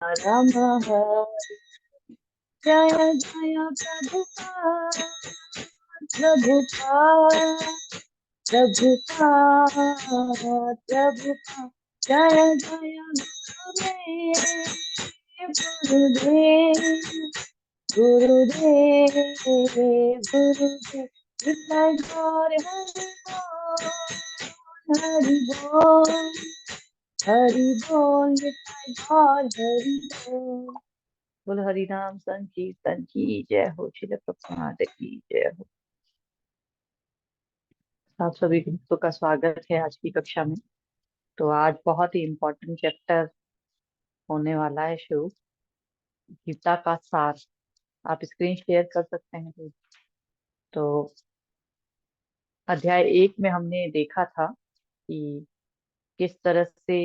राम हरि जय जय प्रभुपाद प्रभुपाद प्रभुपाद प्रभुपाद जय जय गुरुदेव गुरुदेव गुरुदेव गुरुदेव विठ्ठल गौर हरि बोल हरि बोल विठ्ठल गौर हरि बोल। बोल हरि नाम संकीर्तन की जय हो, श्रील प्रभुपाद की जय हो। आप सभी भक्तों का स्वागत है आज की कक्षा में। तो आज बहुत ही इम्पोर्टेंट चैप्टर होने वाला है शुरू, गीता का सार। आप स्क्रीन शेयर कर सकते हैं please? तो अध्याय 1 में हमने देखा था कि किस तरह से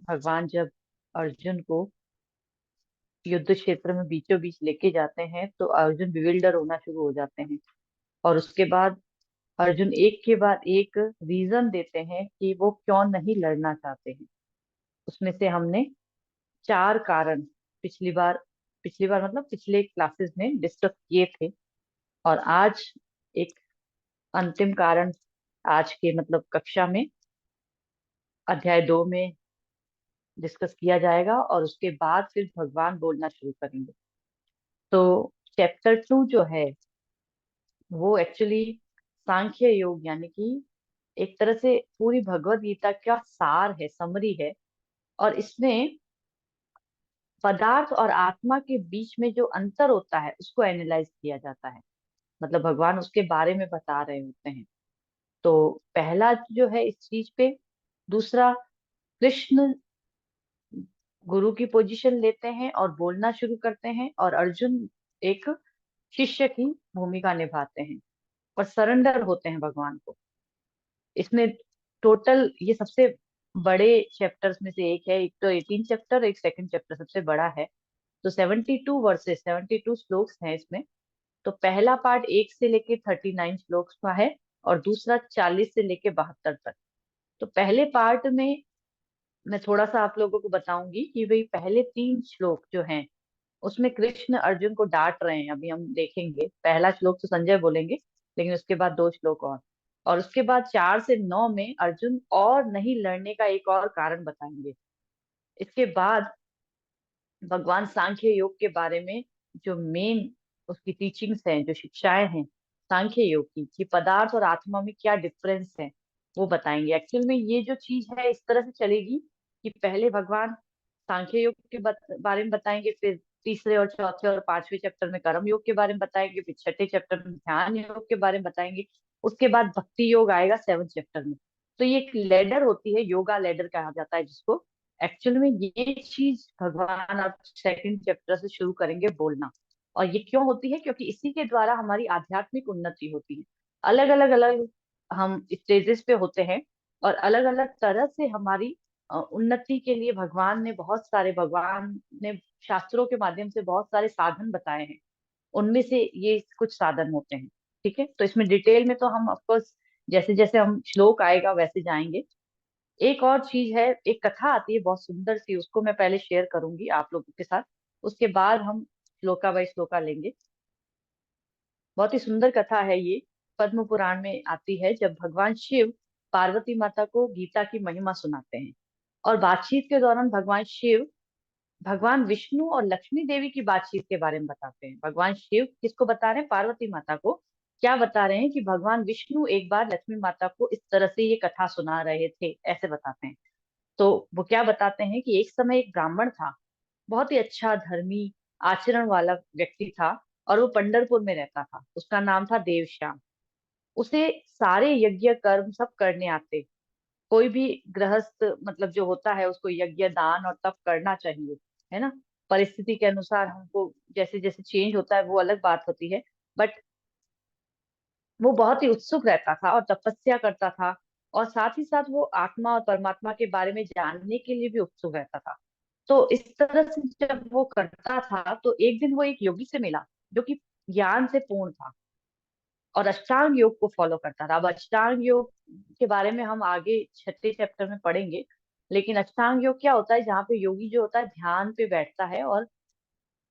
भगवान जब अर्जुन को युद्ध क्षेत्र में बीचों बीच लेके जाते हैं तो अर्जुन विविल्डर होना शुरू हो जाते हैं, और उसके बाद अर्जुन एक के बाद एक रीजन देते हैं कि वो क्यों नहीं लड़ना चाहते हैं। उसमें से हमने 4 कारण पिछली बार मतलब पिछले क्लासेस में डिस्कस किए थे, और आज एक अंतिम कारण आज के मतलब कक्षा में अध्याय 2 में डिस्कस किया जाएगा, और उसके बाद फिर भगवान बोलना शुरू करेंगे। तो चैप्टर 2 जो है वो एक्चुअली सांख्य योग, यानी कि एक तरह से पूरी भगवत गीता का सार है, समरी है। और इसमें पदार्थ और आत्मा के बीच में जो अंतर होता है उसको एनालाइज किया जाता है, मतलब भगवान उसके बारे में बता रहे होते हैं। तो पहला जो है इस चीज पे, दूसरा कृष्ण गुरु की पोजीशन लेते हैं और बोलना शुरू करते हैं, और अर्जुन एक शिष्य की भूमिका निभाते हैं और सरेंडर होते हैं भगवान को। इसमें टोटल ये सबसे बड़े चैप्टर्स में से एक है। एक तो 18 चैप्टर, एक सेकंड चैप्टर सबसे बड़ा है। तो 72 वर्सेस 72 श्लोक्स हैं इसमें। तो पहला पार्ट 1 से लेके 39 श्लोक्स का है, और दूसरा 40 से लेके 72 तक। तो पहले पार्ट में मैं थोड़ा सा आप लोगों को बताऊंगी कि भाई पहले 3 श्लोक जो हैं उसमें कृष्ण अर्जुन को डांट रहे हैं। अभी हम देखेंगे, पहला श्लोक तो संजय बोलेंगे, लेकिन उसके बाद 2 श्लोक और उसके बाद 4 से 9 में अर्जुन और नहीं लड़ने का एक और कारण बताएंगे। इसके बाद भगवान सांख्य योग के बारे में जो मेन उसकी टीचिंग्स हैं, जो शिक्षाएं हैं सांख्य योग की, कि पदार्थ और आत्मा में क्या डिफरेंस है वो बताएंगे। एक्चुअल में ये जो चीज है इस तरह से चलेगी कि पहले भगवान सांख्य योग के बारे में बताएंगे, फिर तीसरे और चौथे और पांचवें चैप्टर में कर्म योग के बारे में बताएंगे, फिर छठे चैप्टर में ध्यान योग के बारे में बताएंगे। उसके बाद भक्ति योग आएगा 7 चैप्टर में। तो ये एक लेडर होती है, योगा लेडर कहा जाता है जिसको। एक्चुअल में ये चीज भगवान अब सेकंड चैप्टर से शुरू करेंगे बोलना। और ये क्यों होती है? क्योंकि इसी के द्वारा हमारी आध्यात्मिक उन्नति होती है। अलग अलग हम स्टेजेस पे होते हैं, और अलग अलग तरह से हमारी उन्नति के लिए भगवान ने शास्त्रों के माध्यम से बहुत सारे साधन बताए हैं। उनमें से ये कुछ साधन होते हैं। ठीक है, तो इसमें डिटेल में तो हम ऑफकोर्स जैसे जैसे हम श्लोक आएगा वैसे जाएंगे। एक और चीज है, एक कथा आती है बहुत सुंदर सी, उसको मैं पहले शेयर करूंगी आप लोगों के साथ, उसके बाद हम श्लोका बाई श्लोका लेंगे। बहुत ही सुंदर कथा है ये, पद्म पुराण में आती है, जब भगवान शिव पार्वती माता को गीता की महिमा सुनाते हैं। और बातचीत के दौरान भगवान शिव भगवान विष्णु और लक्ष्मी देवी की बातचीत के बारे में बताते हैं। भगवान शिव किसको बता रहे हैं? पार्वती माता को। क्या बता रहे हैं कि भगवान विष्णु एक बार लक्ष्मी माता को इस तरह से ये कथा सुना रहे थे, ऐसे बताते हैं। तो वो क्या बताते हैं कि एक समय एक ब्राह्मण था, बहुत ही अच्छा धर्मी आचरण वाला व्यक्ति था, और वो पंढरपुर में रहता था। उसका नाम था देवश्याम। उसे सारे यज्ञ कर्म सब करने आते। कोई भी गृहस्थ मतलब जो होता है उसको यज्ञ दान और तप करना चाहिए, है ना। परिस्थिति के अनुसार हमको जैसे जैसे चेंज होता है वो अलग बात होती है, बट वो बहुत ही उत्सुक रहता था और तपस्या करता था। और साथ ही साथ वो आत्मा और परमात्मा के बारे में जानने के लिए भी उत्सुक रहता था। तो इस तरह से जब वो करता था तो एक दिन वो एक योगी से मिला जो कि ज्ञान से पूर्ण था और अष्टांग योग को फॉलो करता था। अब अष्टांग योग के बारे में हम आगे छठे चैप्टर में पढ़ेंगे। लेकिन अष्टांग योग क्या होता है, जहाँ पे योगी जो होता है ध्यान पे बैठता है, और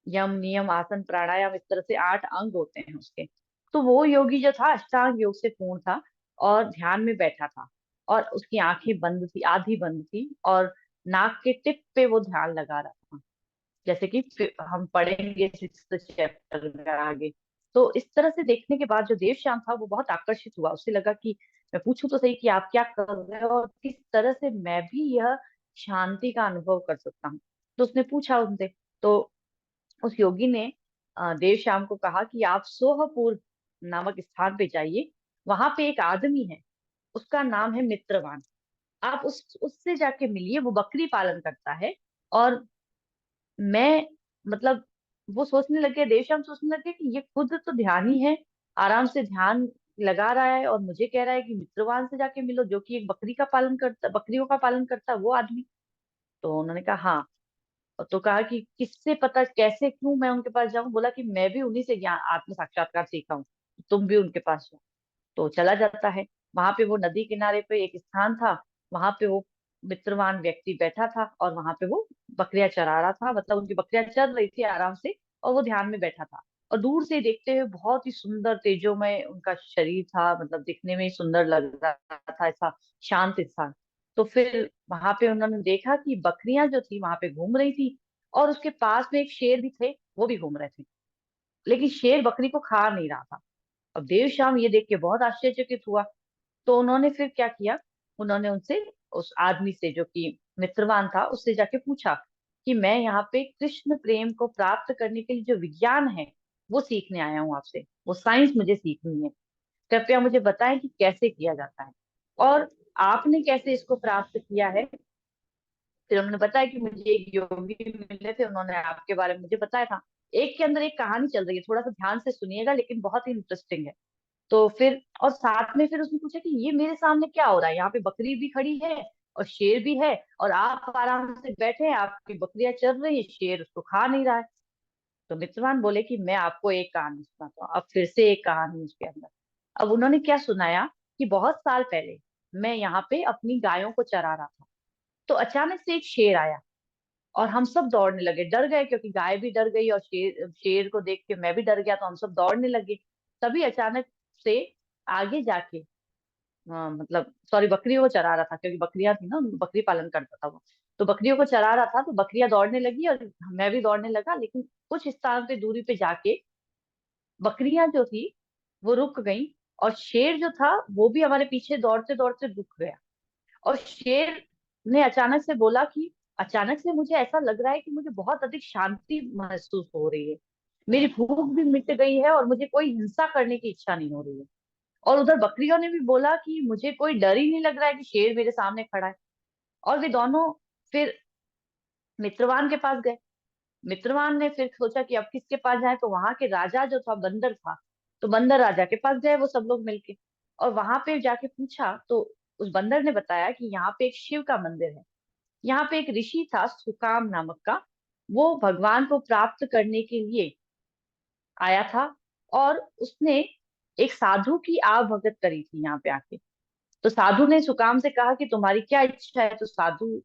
यम नियम आसन प्राणायाम इस तरह से 8 अंग होते हैं उसके। तो वो योगी जो था अष्टांग योग से पूर्ण था, और ध्यान में बैठा था, और उसकी आंखें बंद थी, आधी बंद थी, और नाक के टिप पे वो ध्यान लगा रहा था, जैसे कि फिर हम पढ़ेंगे 6th चैप्टर में आगे। तो इस तरह से देखने के बाद जो देव श्याम था वो बहुत आकर्षित हुआ, उसे लगा कि मैं पूछूं तो सही कि आप क्या कर रहे हो, और किस तरह से मैं भी यह शांति का अनुभव कर सकता हूँ। तो उसने पूछा उनसे। तो उस योगी ने देव श्याम को कहा कि आप सोहपुर नामक स्थान पे जाइए, वहां पे एक आदमी है, उसका नाम है मित्रवान। आप उससे जाके मिलिए, वो बकरी पालन करता है। और मैं मतलब वो सोचने लगे, देवश्याम सोचने लगे कि ये खुद तो ध्यानी है, आराम से ध्यान लगा रहा है, और मुझे कह रहा है कि मित्रवान से जाके मिलो, जो कि एक बकरी का पालन करता, बकरियों का पालन करता है वो आदमी। तो उन्होंने कहा हाँ। तो कहा कि किससे पता, कैसे, क्यों मैं उनके पास जाऊं? बोला कि मैं भी उन्हीं से ज्ञान आत्म साक्षात्कार सीखा हूँ, तुम भी उनके पास जाओ। तो चला जाता है। वहां पे वो नदी किनारे पे एक स्थान था, वहां पे वो मित्रवान व्यक्ति बैठा था, और वहां पे वो बकरियां चरा रहा था, मतलब उनकी बकरियां चल रही थी आराम से, और वो ध्यान में बैठा था। और दूर से देखते हुए बहुत ही सुंदर तेजोमय उनका शरीर था, मतलब दिखने में ही सुंदर लग रहा था, ऐसा शांत इंसान। तो फिर वहां पे उन्होंने देखा कि बकरियां जो थी वहां पे घूम रही थी, और उसके पास में एक शेर भी थे, वो भी घूम रहे थे, लेकिन शेर बकरी को खा नहीं रहा था। अब देव श्याम ये देख के बहुत आश्चर्यचकित हुआ। तो उन्होंने फिर क्या किया, उन्होंने उनसे, उस आदमी से जो कि मित्रवान था, उससे जाके पूछा कि मैं यहाँ पे कृष्ण प्रेम को प्राप्त करने के लिए जो विज्ञान है वो सीखने आया हूँ आपसे, वो साइंस मुझे सीखनी है, कृपया मुझे बताएं कि कैसे किया जाता है, और आपने कैसे इसको प्राप्त किया है। फिर उन्होंने बताया कि मुझे एक योगी मिले थे, उन्होंने आपके बारे में मुझे बताया था। एक के अंदर एक कहानी चल रही है, थोड़ा सा ध्यान से सुनिएगा, लेकिन बहुत ही इंटरेस्टिंग है। तो फिर और साथ में फिर उसने पूछा कि ये मेरे सामने क्या हो रहा है, यहाँ पे बकरी भी खड़ी है और शेर भी है, और आप आराम से बैठे हैं, आपकी बकरियां चल रही है, शेर उसको खा नहीं रहा है। तो मित्रवान बोले कि मैं आपको एक कहानी सुनाता हूँ। अब फिर से एक कहानी उसके अंदर। अब उन्होंने क्या सुनाया कि बहुत साल पहले मैं यहाँ पे अपनी गायों को चरा रहा था, तो अचानक से एक शेर आया, और हम सब दौड़ने लगे, डर गए, क्योंकि गाय भी डर गई, और शेर शेर को देख के मैं भी डर गया, तो हम सब दौड़ने लगे। तभी अचानक से आगे जाके, हाँ मतलब सॉरी, बकरियों को चरा रहा था, क्योंकि बकरियां थी ना, बकरी पालन करता था वो। तो बकरियों को चरा रहा था, तो बकरियां दौड़ने लगी, और मैं भी दौड़ने लगा, लेकिन कुछ स्थान पे दूरी पे जाके बकरियां जो थी वो रुक गई, और शेर जो था वो भी हमारे पीछे दौड़ते दौड़ते रुक गया। और शेर ने अचानक से बोला कि अचानक से मुझे ऐसा लग रहा है कि मुझे बहुत अधिक शांति महसूस हो रही है, मेरी भूख भी मिट गई है, और मुझे कोई हिंसा करने की इच्छा नहीं हो रही है। और उधर बकरियों ने भी बोला कि मुझे कोई डर ही नहीं लग रहा है कि शेर मेरे सामने खड़ा है। और वे दोनों फिर मित्रवान के पास गए। मित्रवान ने फिर सोचा कि अब किसके पास जाए, तो वहां के राजा जो था बंदर था, तो बंदर राजा के पास गए वो सब लोग मिलके। और वहां पे जाके पूछा, तो उस बंदर ने बताया कि यहाँ पे एक शिव का मंदिर है, यहाँ पे एक ऋषि था सुकाम नामक का, वो भगवान को प्राप्त करने के लिए आया था, और उसने एक साधु की भगत करी थी यहाँ पे आके। तो साधु ने सुकाम से कहा कि तुम्हारी क्या इच्छा है, तो साधु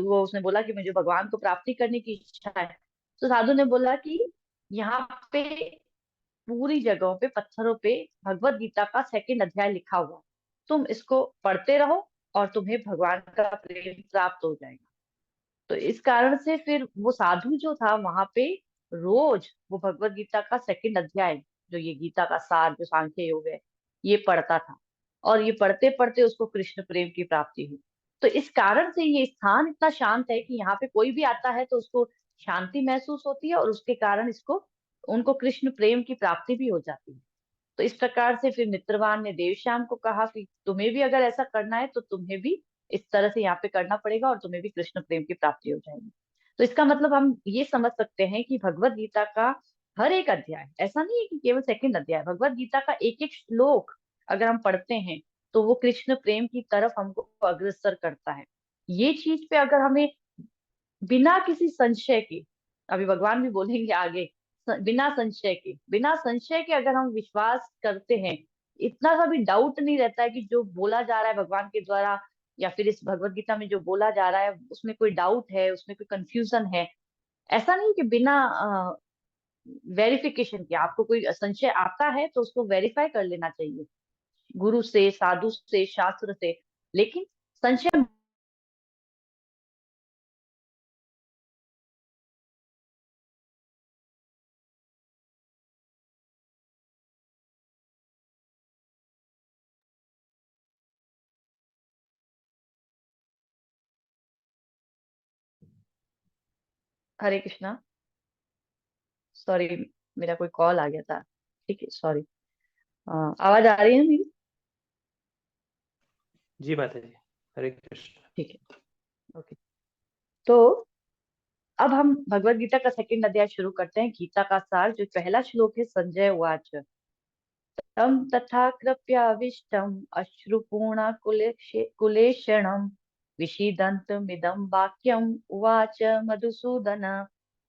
वो उसने बोला कि मुझे भगवान को प्राप्ति करने की इच्छा है। तो साधु ने बोला कि यहाँ पे पूरी जगहों पे पत्थरों पे भगवत गीता का 2nd अध्याय लिखा हुआ है, तुम इसको पढ़ते रहो, और तुम्हें भगवान का प्रेम प्राप्त हो जाएगा। तो इस कारण से फिर वो साधु जो था वहां पे रोज वो भगवत गीता का 2nd अध्याय, जो ये गीता का सार जो सांख्य योग है, ये पढ़ता था, और ये पढ़ते पढ़ते उसको कृष्ण प्रेम की प्राप्ति हुई। तो इस कारण से ये स्थान इतना शांत है कि यहाँ पे कोई भी आता है तो उसको शांति महसूस होती है, और उसके कारण इसको उनको कृष्ण प्रेम की प्राप्ति भी हो जाती है। तो इस प्रकार से फिर मित्रवान ने देवश्याम को कहा कि तुम्हें भी अगर ऐसा करना है तो तुम्हें भी इस तरह से यहाँ पे करना पड़ेगा, और तुम्हें भी कृष्ण प्रेम की प्राप्ति हो जाएगी। तो इसका मतलब हम ये समझ सकते हैं कि भगवत गीता का हर एक अध्याय, ऐसा नहीं है कि केवल 2nd अध्याय, भगवत गीता का एक एक श्लोक अगर हम पढ़ते हैं तो वो कृष्ण प्रेम की तरफ हमको अग्रसर करता है। ये चीज पे अगर हमें बिना किसी संशय के, अभी भगवान भी बोलेंगे आगे, बिना संशय के अगर हम विश्वास करते हैं, इतना सा भी डाउट नहीं रहता है कि जो बोला जा रहा है भगवान के द्वारा या फिर इस भगवत गीता में जो बोला जा रहा है उसमें कोई डाउट है, उसमें कोई कंफ्यूजन है। ऐसा नहीं कि बिना वेरिफिकेशन के आपको कोई संशय आता है तो उसको वेरीफाई कर लेना चाहिए, गुरु से, साधु से, शास्त्र से। लेकिन संशय। हरे कृष्णा। सॉरी, मेरा कोई कॉल आ गया था। ठीक है, सॉरी। आवाज आ रही है मेरी? जी माता जी, हरे कृष्ण। ठीक है, ओके। तो अब हम भगवत गीता का सेकंड अध्याय शुरू करते हैं। गीता का सार जो पहला श्लोक है, संजय उवाच तम तथा कृप्याविष्टम अश्रुपूर्णा कुलेक्षणम विषीदन्तमिदं वाक्यम उवाच मधुसूदन।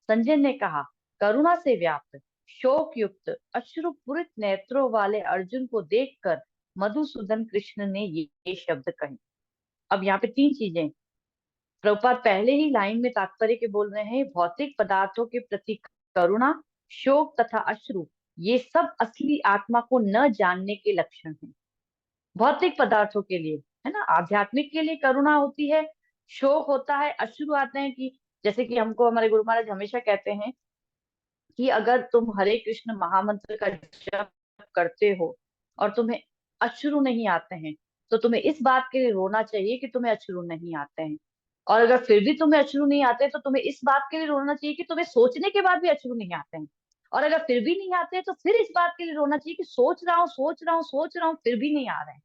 संजय ने कहा, करुणा से व्याप्त, शोक युक्त, अश्रुपूरित नेत्रों वाले अर्जुन को देखकर मधुसूदन कृष्ण ने ये शब्द कहे। अब यहाँ पे तीन चीजें। प्रभुपाद पहले ही लाइन में तात्पर्य के बोल रहे हैं, भौतिक पदार्थों के प्रति करुणा, शोक तथा अश्रु, ये सब असली आत्मा को न जानने के लक्षण हैं। भौतिक पदार्थों के लिए, है ना, आध्यात्मिक के लिए करुणा होती है, शोक होता है, अश्रु आते हैं। कि जैसे कि हमको हमारे गुरु महाराज हमेशा कहते हैं कि अगर तुम हरे कृष्ण महामंत्र का जप करते हो और तुम्हें अश्रु नहीं आते हैं, तो तुम्हें इस बात के लिए रोना चाहिए कि तुम्हें अश्रु नहीं आते हैं। और अगर फिर भी तुम्हें अश्रु नहीं आते, तो तुम्हें इस बात के लिए रोना चाहिए कि तुम्हें सोचने के बाद भी अश्रु नहीं आते हैं। और अगर फिर भी नहीं आते, तो फिर इस बात के लिए रोना चाहिए कि सोच रहा हूँ, सोच रहा हूँ, सोच रहा हूँ, फिर भी नहीं आ रहे हैं।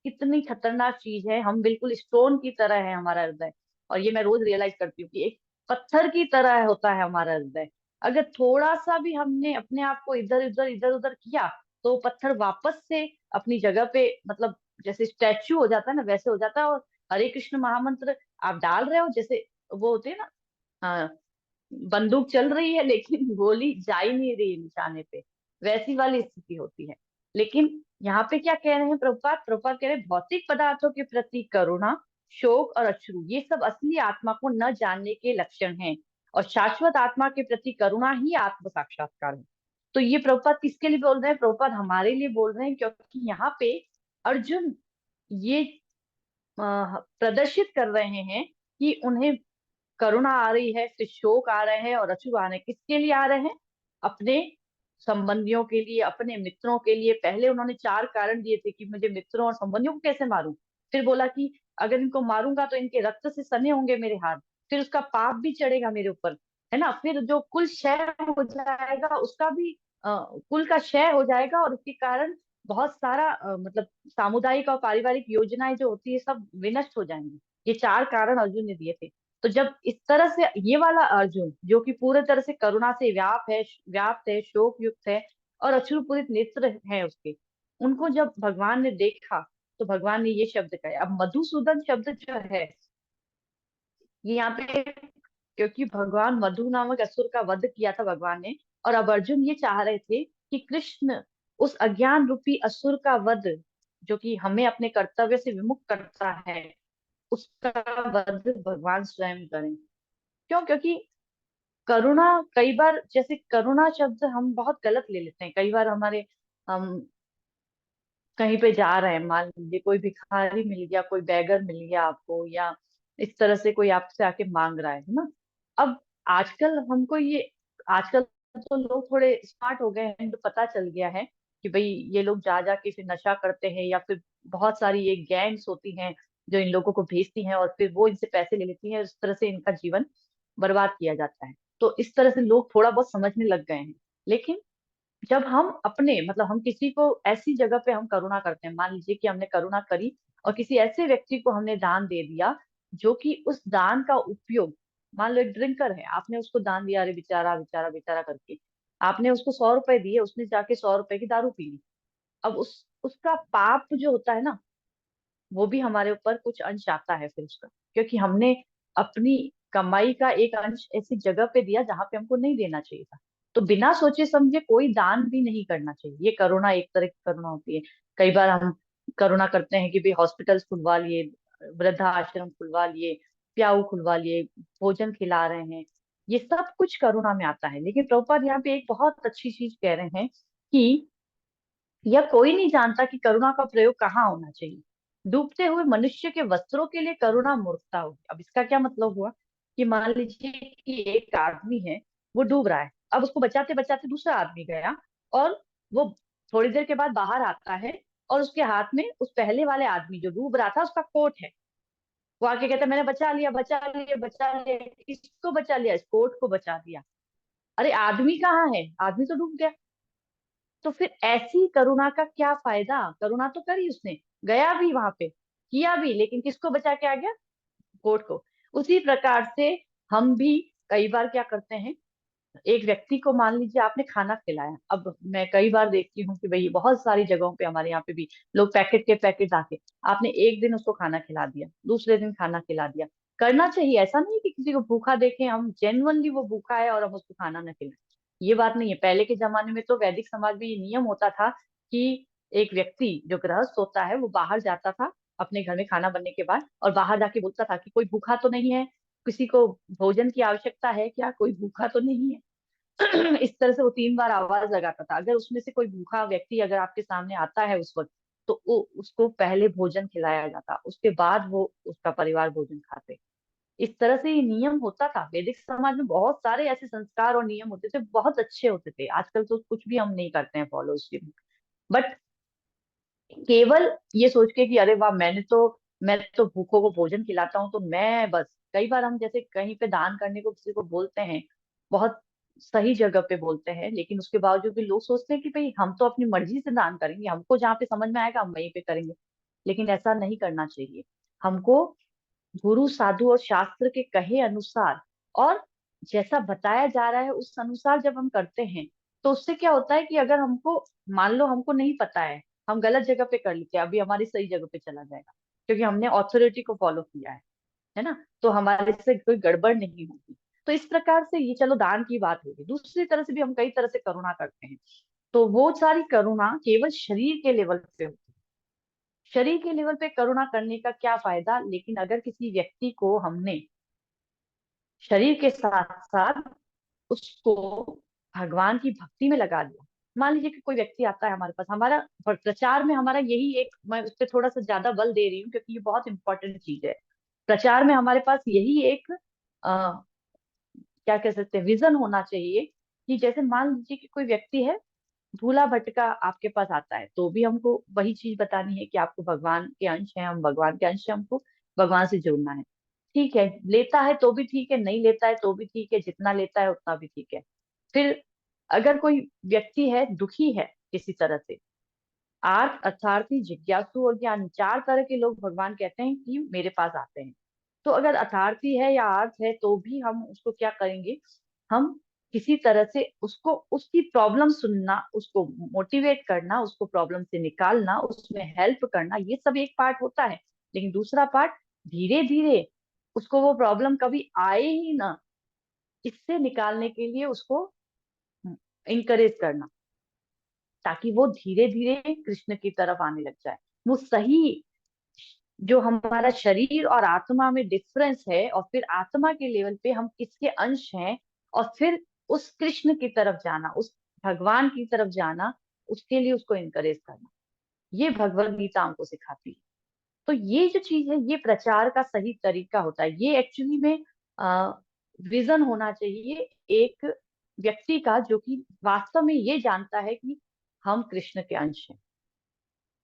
कितनी खतरनाक चीज है। हम बिल्कुल स्टोन की तरह है हमारा हृदय। और ये मैं रोज रियलाइज करती हूँ कि एक पत्थर की तरह होता है हमारा हृदय। अगर थोड़ा सा भी हमने अपने आप को इधर उधर किया, तो वो पत्थर वापस से अपनी जगह पे, मतलब जैसे स्टैचू हो जाता है ना, वैसे हो जाता है। और हरे कृष्ण महामंत्र आप डाल रहे हो, जैसे वो होते हैं ना, बंदूक चल रही है लेकिन गोली जा ही नहीं रही निशाने पे, वैसी वाली स्थिति होती है। लेकिन यहाँ पे क्या कह रहे हैं प्रभुपाद? प्रभुपाद कह रहे हैं, भौतिक पदार्थों के प्रति करुणा, शोक और अश्रु, ये सब असली आत्मा को न जानने के लक्षण हैं। और शाश्वत आत्मा के प्रति करुणा ही आत्म साक्षात्कार है। तो ये प्रभुपाद किसके लिए बोल रहे हैं? प्रभुपाद हमारे लिए बोल रहे हैं, क्योंकि यहाँ पे अर्जुन ये प्रदर्शित कर रहे हैं कि उन्हें करुणा आ रही है, फिर शोक आ रहे हैं और अश्रु आ रहे हैं। किसके लिए आ रहे हैं? अपने संबंधियों के लिए, अपने मित्रों के लिए। पहले उन्होंने चार कारण दिए थे कि मुझे मित्रों और संबंधियों को कैसे मारूं। फिर बोला कि अगर इनको मारूंगा तो इनके रक्त से सने होंगे मेरे हाथ, फिर उसका पाप भी चढ़ेगा मेरे ऊपर, है ना। फिर जो कुल क्षय हो जाएगा उसका भी, कुल का क्षय हो जाएगा, और उसके कारण बहुत सारा मतलब सामुदायिक और पारिवारिक योजनाएं जो होती है सब विनष्ट हो जाएंगी। ये चार कारण अर्जुन ने दिए थे। तो जब इस तरह से ये वाला अर्जुन, जो कि पूरे तरह से करुणा से व्याप्त है, शोक युक्त है, और अश्रुपूरित नेत्र है उसके, उनको जब भगवान ने देखा, तो भगवान ने ये शब्द कहे। अब मधुसूदन शब्द जो है, ये यहाँ पे, क्योंकि भगवान मधु नामक असुर का वध किया था भगवान ने, और अब अर्जुन ये चाह रहे थे कि कृष्ण उस अज्ञान रूपी असुर का वध, जो कि हमें अपने कर्तव्य से विमुख करता है, उसका वध भगवान स्वयं करें। क्यों? क्योंकि करुणा, कई बार जैसे करुणा शब्द हम बहुत गलत ले लेते हैं। कई बार हम कहीं पे जा रहे हैं, मान लीजिए कोई भिखारी मिल गया, कोई बैगर मिल गया आपको, या इस तरह से कोई आपसे आके मांग रहा है ना। अब आजकल हमको ये, आजकल तो लोग थोड़े स्मार्ट हो गए हैं, इनको पता चल गया है कि भाई ये लोग जा जा के फिर नशा करते हैं, या फिर बहुत सारी ये गैंग्स होती हैं जो इन लोगों को भेजती हैं, और फिर वो इनसे पैसे ले लेती हैं, इस तरह से इनका जीवन बर्बाद किया जाता है। तो इस तरह से लोग थोड़ा बहुत समझने लग गए हैं। लेकिन जब हम अपने, मतलब हम किसी को ऐसी जगह पे हम करुणा करते हैं, मान लीजिए कि हमने करुणा करी और किसी ऐसे व्यक्ति को हमने दान दे दिया, जो कि उस दान का उपयोग, मान लो एक ड्रिंकर है, आपने उसको दान दिया, अरे बेचारा बेचारा बेचारा करके, आपने उसको 100 रुपए दिए, उसने जाके 100 रुपए की दारू पी ली। अब उसका पाप जो होता है ना, वो भी हमारे ऊपर कुछ अंश आता है फिर उसका, क्योंकि हमने अपनी कमाई का एक अंश ऐसी जगह पे दिया जहां पे हमको नहीं देना चाहिए था। तो बिना सोचे समझे कोई दान भी नहीं करना चाहिए। ये करुणा एक तरह की करुणा होती है। कई बार हम करुणा करते हैं कि भाई हॉस्पिटल्स खुलवा लिए, वृद्धाश्रम खुलवा लिए, प्याऊ खुलवा लिए, भोजन खिला रहे हैं, ये सब कुछ करुणा में आता है। लेकिन प्रभुपाद यहाँ पे एक बहुत अच्छी चीज कह रहे हैं कि यह कोई नहीं जानता कि करुणा का प्रयोग कहाँ होना चाहिए। डूबते हुए मनुष्य के वस्त्रों के लिए करुणा मूर्खता होगी। अब इसका क्या मतलब हुआ कि मान लीजिए कि एक आदमी है, वो डूब रहा है, अब उसको बचाते बचाते दूसरा आदमी गया, और वो थोड़ी देर के बाद बाहर आता है, और उसके हाथ में उस पहले वाले आदमी जो डूब रहा था उसका कोट है। वो आके कहता है मैंने बचा लिया, बचा लिया, बचा लिया। किसको बचा लिया? इस कोट को बचा दिया। अरे आदमी कहाँ है? आदमी तो डूब गया। तो फिर ऐसी करुणा का क्या फायदा? करुणा तो करी उसने, गया भी वहां पे, किया भी, लेकिन किसको बचा के आ गया? कोर्ट को। उसी प्रकार से हम भी कई बार क्या करते हैं, एक व्यक्ति को मान लीजिए आपने खाना खिलाया। अब मैं कई बार देखती हूँ कि भाई बहुत सारी जगहों पे, हमारे यहाँ पे भी लोग पैकेट के पैकेट आके, आपने एक दिन उसको खाना खिला दिया, दूसरे दिन खाना खिला दिया। करना चाहिए, ऐसा नहीं कि किसी को भूखा देखें हम, जेन्युइनली वो भूखा है और हम उसको खाना न खिलाएं, ये बात नहीं है। पहले के जमाने में तो वैदिक समाज में ये नियम होता था कि एक व्यक्ति जो गृहस्थ होता है वो बाहर जाता था अपने घर में खाना बनने के बाद, और बाहर जाके बोलता था कि कोई भूखा तो नहीं है, किसी को भोजन की आवश्यकता है क्या, कोई भूखा तो नहीं है। इस तरह से वो 3 बार आवाज लगाता था। अगर उसमें से कोई भूखा व्यक्ति अगर आपके सामने आता है उस वक्त, तो वो उसको पहले भोजन खिलाया जाता, उसके बाद वो उसका परिवार भोजन खाते। इस तरह से ये नियम होता था। वैदिक समाज में बहुत सारे ऐसे संस्कार और नियम होते थे, बहुत अच्छे होते थे। आजकल तो कुछ भी हम नहीं करते हैं फॉलो उसके, बट केवल ये सोच के कि अरे वाह, मैं तो भूखों को भोजन खिलाता हूँ, तो मैं बस। कई बार हम जैसे कहीं पे दान करने को किसी को बोलते हैं, बहुत सही जगह पे बोलते हैं, लेकिन उसके बावजूद भी लोग सोचते हैं कि भाई हम तो अपनी मर्जी से दान करेंगे, हमको जहाँ पे समझ में आएगा हम वहीं पे करेंगे। लेकिन ऐसा नहीं करना चाहिए। हमको गुरु साधु और शास्त्र के कहे अनुसार, और जैसा बताया जा रहा है उस अनुसार जब हम करते हैं, तो उससे क्या होता है कि अगर हमको, मान लो हमको नहीं पता है, हम गलत जगह पे कर लेते हैं, अभी हमारी सही जगह पे चला जाएगा, क्योंकि हमने ऑथोरिटी को फॉलो किया है ना, तो हमारे से कोई गड़बड़ नहीं होगी। तो इस प्रकार से ये चलो दान की बात होगी, दूसरी तरह से भी हम कई तरह से करुणा करते हैं। तो वो सारी करुणा केवल शरीर के लेवल पे होती है। शरीर के लेवल पे करुणा करने का क्या फायदा? लेकिन अगर किसी व्यक्ति को हमने शरीर के साथ साथ उसको भगवान की भक्ति में लगा दिया। मान लीजिए कि कोई व्यक्ति आता है हमारे पास, हमारा प्रचार में हमारा यही एक, मैं उस पर थोड़ा सा ज्यादा बल दे रही हूँ क्योंकि ये बहुत इंपॉर्टेंट चीज है। प्रचार में हमारे पास यही एक क्या कह सकते हैं, विजन होना चाहिए कि जैसे मान लीजिए कि कोई व्यक्ति है, भूला भटका आपके पास आता है, तो भी हमको वही चीज बतानी है कि आपको भगवान के अंश है, हम भगवान के अंश है, हमको भगवान से जुड़ना है। ठीक है, लेता है तो भी ठीक है, नहीं लेता है तो भी ठीक है, जितना लेता है उतना भी ठीक है। फिर अगर कोई व्यक्ति है, दुखी है किसी तरह से, आर्थ अर्थार्थी जिज्ञासु और ज्ञानी, 4 तरह के लोग भगवान कहते हैं कि मेरे पास आते हैं। तो अगर अथार्थी है या आर्थ है तो भी हम उसको क्या करेंगे, हम किसी तरह से उसको, उसकी प्रॉब्लम सुनना, उसको मोटिवेट करना, उसको प्रॉब्लम से निकालना, उसमें हेल्प करना, ये सब एक पार्ट होता है। लेकिन दूसरा पार्ट, धीरे धीरे उसको वो प्रॉब्लम कभी आए ही ना, इससे निकालने के लिए उसको इंकरेज करना, ताकि वो धीरे धीरे कृष्ण की तरफ आने लग जाए। वो सही, जो हमारा शरीर और आत्मा में डिफरेंस है, और फिर आत्मा के लेवल पे हम किसके अंश हैं, और फिर उस कृष्ण की तरफ जाना, उस भगवान की तरफ जाना, उसके लिए उसको इनकरेज करना, ये भगवत गीता हमको सिखाती है। तो ये जो चीज है, ये प्रचार का सही तरीका होता है। ये एक्चुअली में विजन होना चाहिए एक व्यक्ति का, जो कि वास्तव में ये जानता है कि हम कृष्ण के अंश हैं।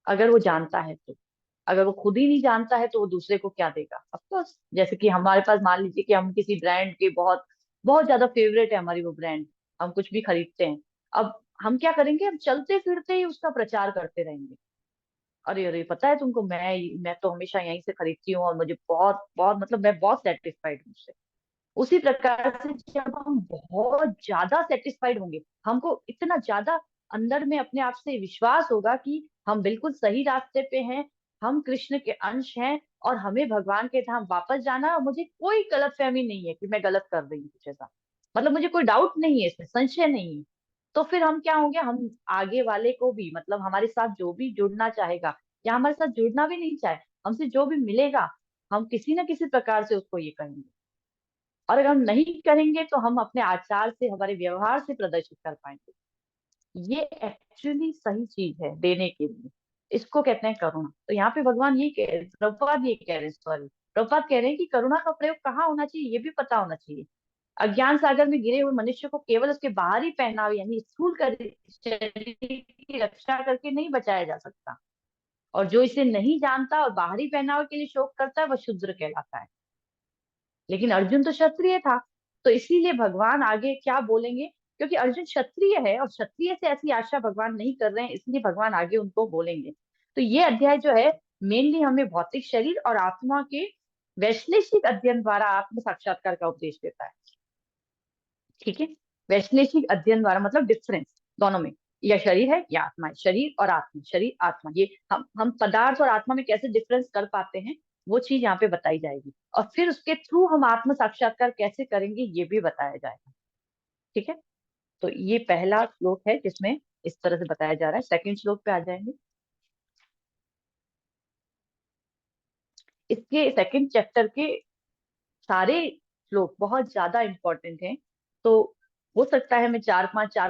अगर वो जानता है तो, अगर वो खुद ही नहीं जानता है तो वो दूसरे को क्या देगा? ऑफ कोर्स, जैसे कि हमारे पास मान लीजिए कि हम किसी ब्रांड के बहुत बहुत ज्यादा फेवरेट है हमारी वो ब्रांड, हम कुछ भी खरीदते हैं। अब हम क्या करेंगे, हम चलते फिरते ही उसका प्रचार करते रहेंगे। अरे अरे, पता है तुमको, मैं तो हमेशा यहीं से खरीदती हूँ और मुझे बहुत बहुत, मतलब मैं बहुत सेटिस्फाइड हूँ उससे। उसी प्रकार से जब हम बहुत ज्यादा सेटिस्फाइड होंगे, हमको इतना ज्यादा अंदर में अपने आप से विश्वास होगा कि हम बिल्कुल सही रास्ते पे हैं, हम कृष्ण के अंश हैं, और हमें भगवान के धाम वापस जाना है, और मुझे कोई गलतफहमी नहीं है कि मैं गलत कर रही हूँ कुछ ऐसा, मतलब मुझे कोई डाउट नहीं है, इसमें संशय नहीं है। तो फिर हम क्या होंगे, हम आगे वाले को भी, मतलब हमारे साथ जो भी जुड़ना चाहेगा, या हमारे साथ जुड़ना भी नहीं चाहे, हमसे जो भी मिलेगा, हम किसी ना किसी प्रकार से उसको ये करेंगे, और अगर हम नहीं करेंगे तो हम अपने आचार से, हमारे व्यवहार से प्रदर्शित कर पाएंगे। ये एक्चुअली सही चीज है देने के लिए, इसको कहते हैं करुणा। तो यहाँ पे भगवान ये कह रहे, प्रभुपाद ये कह रहे हैं, सॉरी, प्रभुपाद कह रहे हैं कि करुणा का प्रयोग कहाँ होना चाहिए ये भी पता होना चाहिए। अज्ञान सागर में गिरे हुए मनुष्य को केवल उसके बाहरी पहनावे यानी स्थूल शरीर की रक्षा करके नहीं बचाया जा सकता, और जो इसे नहीं जानता और बाहरी पहनावे के लिए शोक करता है वह शूद्र कहलाता है। लेकिन अर्जुन तो क्षत्रिय था, तो इसीलिए भगवान आगे क्या बोलेंगे, क्योंकि अर्जुन क्षत्रिय है और क्षत्रिय से ऐसी आशा भगवान नहीं कर रहे हैं, इसलिए भगवान आगे उनको बोलेंगे। तो ये अध्याय जो है मेनली हमें भौतिक शरीर और आत्मा के वैश्लेषिक अध्ययन द्वारा आत्म साक्षात्कार का उपदेश देता है। ठीक है, वैश्लेषिक अध्ययन द्वारा मतलब डिफरेंस दोनों में, या शरीर है या आत्मा है, शरीर और आत्मा, शरीर आत्मा, ये हम पदार्थ और आत्मा में कैसे डिफरेंस कर पाते हैं वो चीज यहाँ पे बताई जाएगी, और फिर उसके थ्रू हम आत्म साक्षात्कार कैसे करेंगे ये भी बताया जाएगा। ठीक है, तो ये पहला श्लोक है जिसमें इस तरह से बताया जा रहा है। सेकंड श्लोक पे आ जाएंगे। इसके सेकंड चैप्टर के सारे श्लोक बहुत ज्यादा इंपॉर्टेंट हैं, तो हो सकता है मैं चार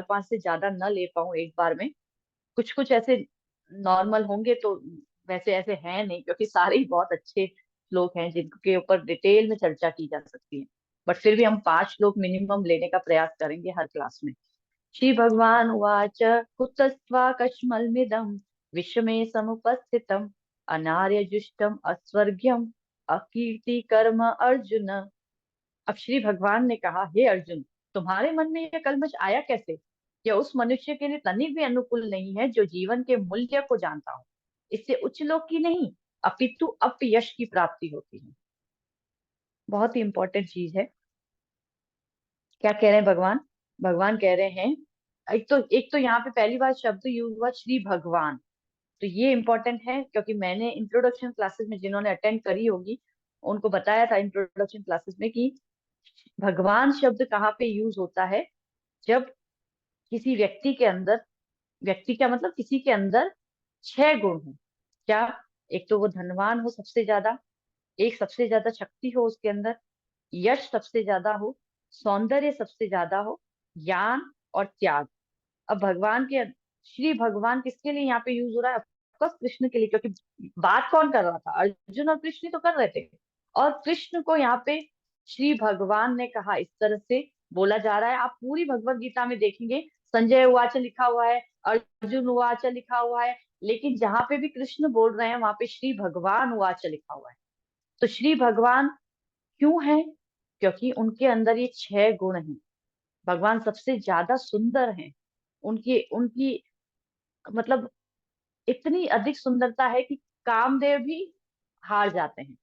पांच से ज्यादा न ले पाऊं एक बार में, कुछ कुछ ऐसे नॉर्मल होंगे, तो वैसे ऐसे हैं नहीं, क्योंकि सारे ही बहुत अच्छे श्लोक हैं जिनके ऊपर डिटेल में चर्चा की जा सकती है। बट फिर भी हम 5 श्लोक मिनिमम लेने का प्रयास करेंगे हर क्लास में। श्री भगवान उवाच कुतस्त्वाकश्मलमिदं विश्वमे समुपस्थितम् अनार्यजुष्टम् अस्वर्ग्यम् अकीर्ति कर्म अर्जुन। अब श्री भगवान ने कहा, हे अर्जुन, तुम्हारे मन में यह कलमश आया कैसे? यह उस मनुष्य के लिए तनिक भी अनुकूल नहीं है जो जीवन के मूल्य को जानता हो। इससे उच्च लोक की नहीं अपितु अपयश की प्राप्ति होती है। बहुत ही इंपॉर्टेंट चीज है। क्या कह रहे हैं भगवान? भगवान कह रहे हैं, एक तो यहाँ पे पहली बार शब्द यूज हुआ श्री भगवान, तो ये इंपॉर्टेंट है, क्योंकि मैंने इंट्रोडक्शन क्लासेस में जिन्होंने अटेंड करी होगी उनको बताया था इंट्रोडक्शन क्लासेस में कि भगवान शब्द कहाँ पे यूज होता है, जब किसी व्यक्ति के अंदर, व्यक्ति का मतलब किसी के अंदर 6 गुण हो। क्या? एक तो वो धनवान हो सबसे ज्यादा, एक सबसे ज्यादा शक्ति हो उसके अंदर, यश सबसे ज्यादा हो, सौंदर्य सबसे ज्यादा हो, ज्ञान और त्याग। अब भगवान के, श्री भगवान किसके लिए यहाँ पे यूज हो रहा है? ऑफकोर्स कृष्ण के लिए, क्योंकि बात कौन कर रहा था? अर्जुन और कृष्ण ही तो कर रहे थे, और कृष्ण को यहाँ पे श्री भगवान ने कहा, इस तरह से बोला जा रहा है। आप पूरी भगवत गीता में देखेंगे संजय उवाच लिखा हुआ है, अर्जुन उवाच लिखा हुआ है, लेकिन जहां पे भी कृष्ण बोल रहे हैं वहां पे श्री भगवान उवाच लिखा हुआ है। तो श्री भगवान क्यों है? क्योंकि उनके अंदर ये 6 गुण हैं। भगवान सबसे ज्यादा सुंदर हैं, उनकी उनकी मतलब इतनी अधिक सुंदरता है कि कामदेव भी हार जाते हैं।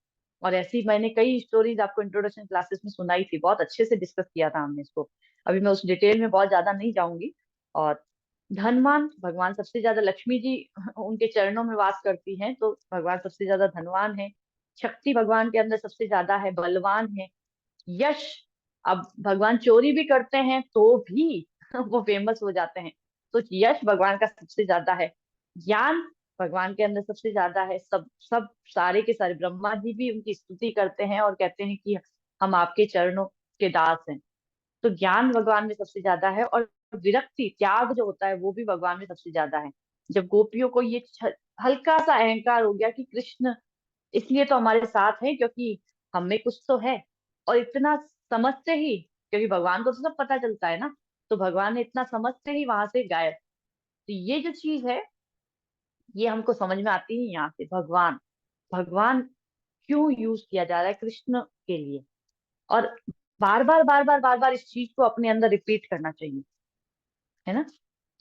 और ऐसी मैंने कई स्टोरीज आपको इंट्रोडक्शन क्लासेस में सुनाई थी, बहुत अच्छे से डिस्कस किया था हमने इसको, अभी मैं उस डिटेल में बहुत ज्यादा नहीं जाऊंगी। और धनवान, भगवान सबसे ज्यादा, लक्ष्मी जी उनके चरणों में वास करती हैं, तो भगवान सबसे ज्यादा धनवान है। शक्ति भगवान के अंदर सबसे ज्यादा है, बलवान है। यश, अब भगवान चोरी भी करते हैं तो भी वो फेमस हो जाते हैं, तो यश भगवान का सबसे ज्यादा है। ज्ञान भगवान के अंदर सबसे ज्यादा है, सब सब सारे के सारे ब्रह्मा जी भी उनकी स्तुति करते हैं और कहते हैं कि हम आपके चरणों के दास हैं। तो ज्ञान भगवान में सबसे ज्यादा है, और विरक्ति, त्याग जो होता है वो भी भगवान में सबसे ज्यादा है। जब गोपियों को ये हल्का सा अहंकार हो गया कि कृष्ण इसलिए तो हमारे साथ है क्योंकि हमें कुछ तो है, और इतना समझते ही, क्योंकि भगवान को तो सब पता चलता है ना, तो भगवान ने इतना समझते ही वहां से गायब। तो ये जो चीज है ये हमको समझ में आती है यहाँ से, भगवान, भगवान क्यों यूज किया जा रहा है कृष्ण के लिए, और बार बार इस चीज को अपने अंदर रिपीट करना चाहिए, है ना।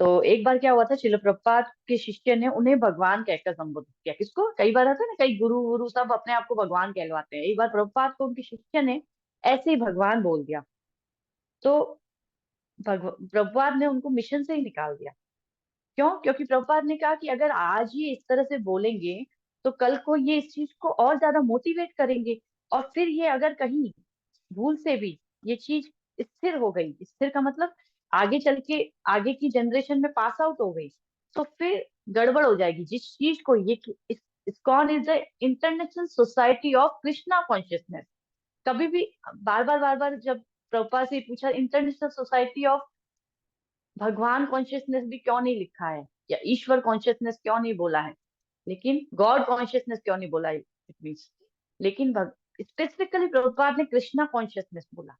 तो एक बार क्या हुआ था, शिल प्रभुपाद के शिष्य ने उन्हें भगवान कहकर संबोधित किया। किसको? कई बार होता है ना, कई गुरु गुरु सब अपने आप को भगवान कहलवाते हैं, एक बार प्रभुपाद को उनके शिष्य ने ऐसे ही भगवान बोल दिया, तो प्रभुपाद ने उनको मिशन से ही निकाल दिया। क्यों? क्योंकि प्रभुपाद ने कहा कि अगर आज ये इस तरह से बोलेंगे तो कल को ये इस चीज को और ज्यादा मोटिवेट करेंगे, और फिर ये अगर कहीं भूल से भी ये चीज स्थिर हो गई, स्थिर का मतलब आगे चल के आगे की जनरेशन में पास आउट हो गई, तो फिर गड़बड़ हो जाएगी। जिस चीज को ये ISKCON is the international society of Krishna consciousness. कभी भी बार बार जब प्रभुपाद से पूछा इंटरनेशनल सोसाइटी ऑफ भगवान कॉन्शियसनेस भी क्यों नहीं लिखा है, या ईश्वर कॉन्शियसनेस क्यों नहीं बोला है, लेकिन गॉड कॉन्शियसनेस क्यों नहीं बोला है, इट मीन्स, लेकिन स्पेसिफिकली प्रभुपाद ने कृष्णा कॉन्शियसनेस बोला,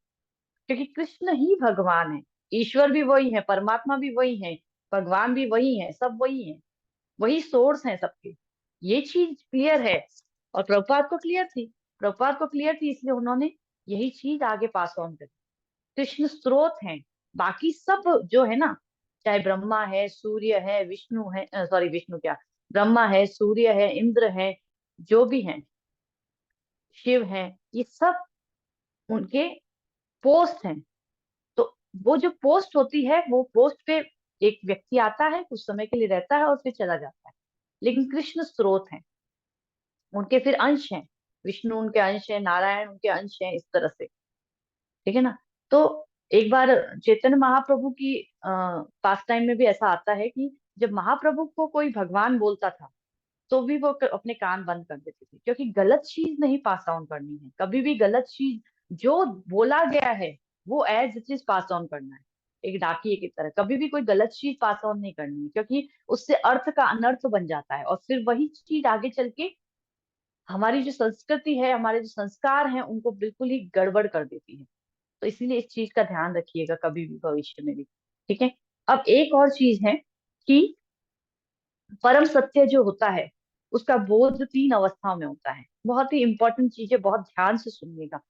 क्योंकि कृष्ण ही भगवान है। ईश्वर भी वही है, परमात्मा भी वही है, भगवान भी वही है, सब वही है, वही सोर्स है सबके। ये चीज क्लियर है, और प्रभुपाद को क्लियर थी, प्रभुपाद को क्लियर थी, इसलिए उन्होंने यही चीज आगे पास ऑन करी। कृष्ण स्रोत हैं, बाकी सब जो है ना, चाहे ब्रह्मा है, सूर्य है, विष्णु है, सॉरी विष्णु क्या, ब्रह्मा है, सूर्य है, इंद्र है, जो भी है, शिव है, ये सब उनके पोस्ट हैं। तो वो जो पोस्ट होती है, वो पोस्ट पे एक व्यक्ति आता है, कुछ समय के लिए रहता है और फिर चला जाता है, लेकिन कृष्ण स्रोत हैं, उनके फिर अंश हैं, विष्णु उनके अंश है, नारायण उनके अंश हैं, इस तरह से, ठीक है ना। तो एक बार चैतन्य महाप्रभु की पास टाइम में भी ऐसा आता है कि जब महाप्रभु को कोई भगवान बोलता था, तो भी वो अपने कान बंद कर देते थे, क्योंकि गलत चीज नहीं पास ऑन करनी है, कभी भी गलत चीज जो बोला गया है वो as it is pass on करना है, एक डाकिए की तरह, कभी भी कोई गलत चीज पास ऑन नहीं करनी है, क्योंकि उससे अर्थ का अनर्थ बन जाता है, और फिर वही चीज आगे चल के हमारी जो संस्कृति है, हमारे जो संस्कार हैं, उनको बिल्कुल ही गड़बड़ कर देती है। तो इसीलिए इस चीज का ध्यान रखिएगा कभी भी भविष्य में भी, ठीक है। अब एक और चीज है कि परम सत्य जो होता है, उसका बोध 3 अवस्थाओं में होता है। बहुत ही इंपॉर्टेंट चीज है, बहुत ध्यान से सुनिएगा।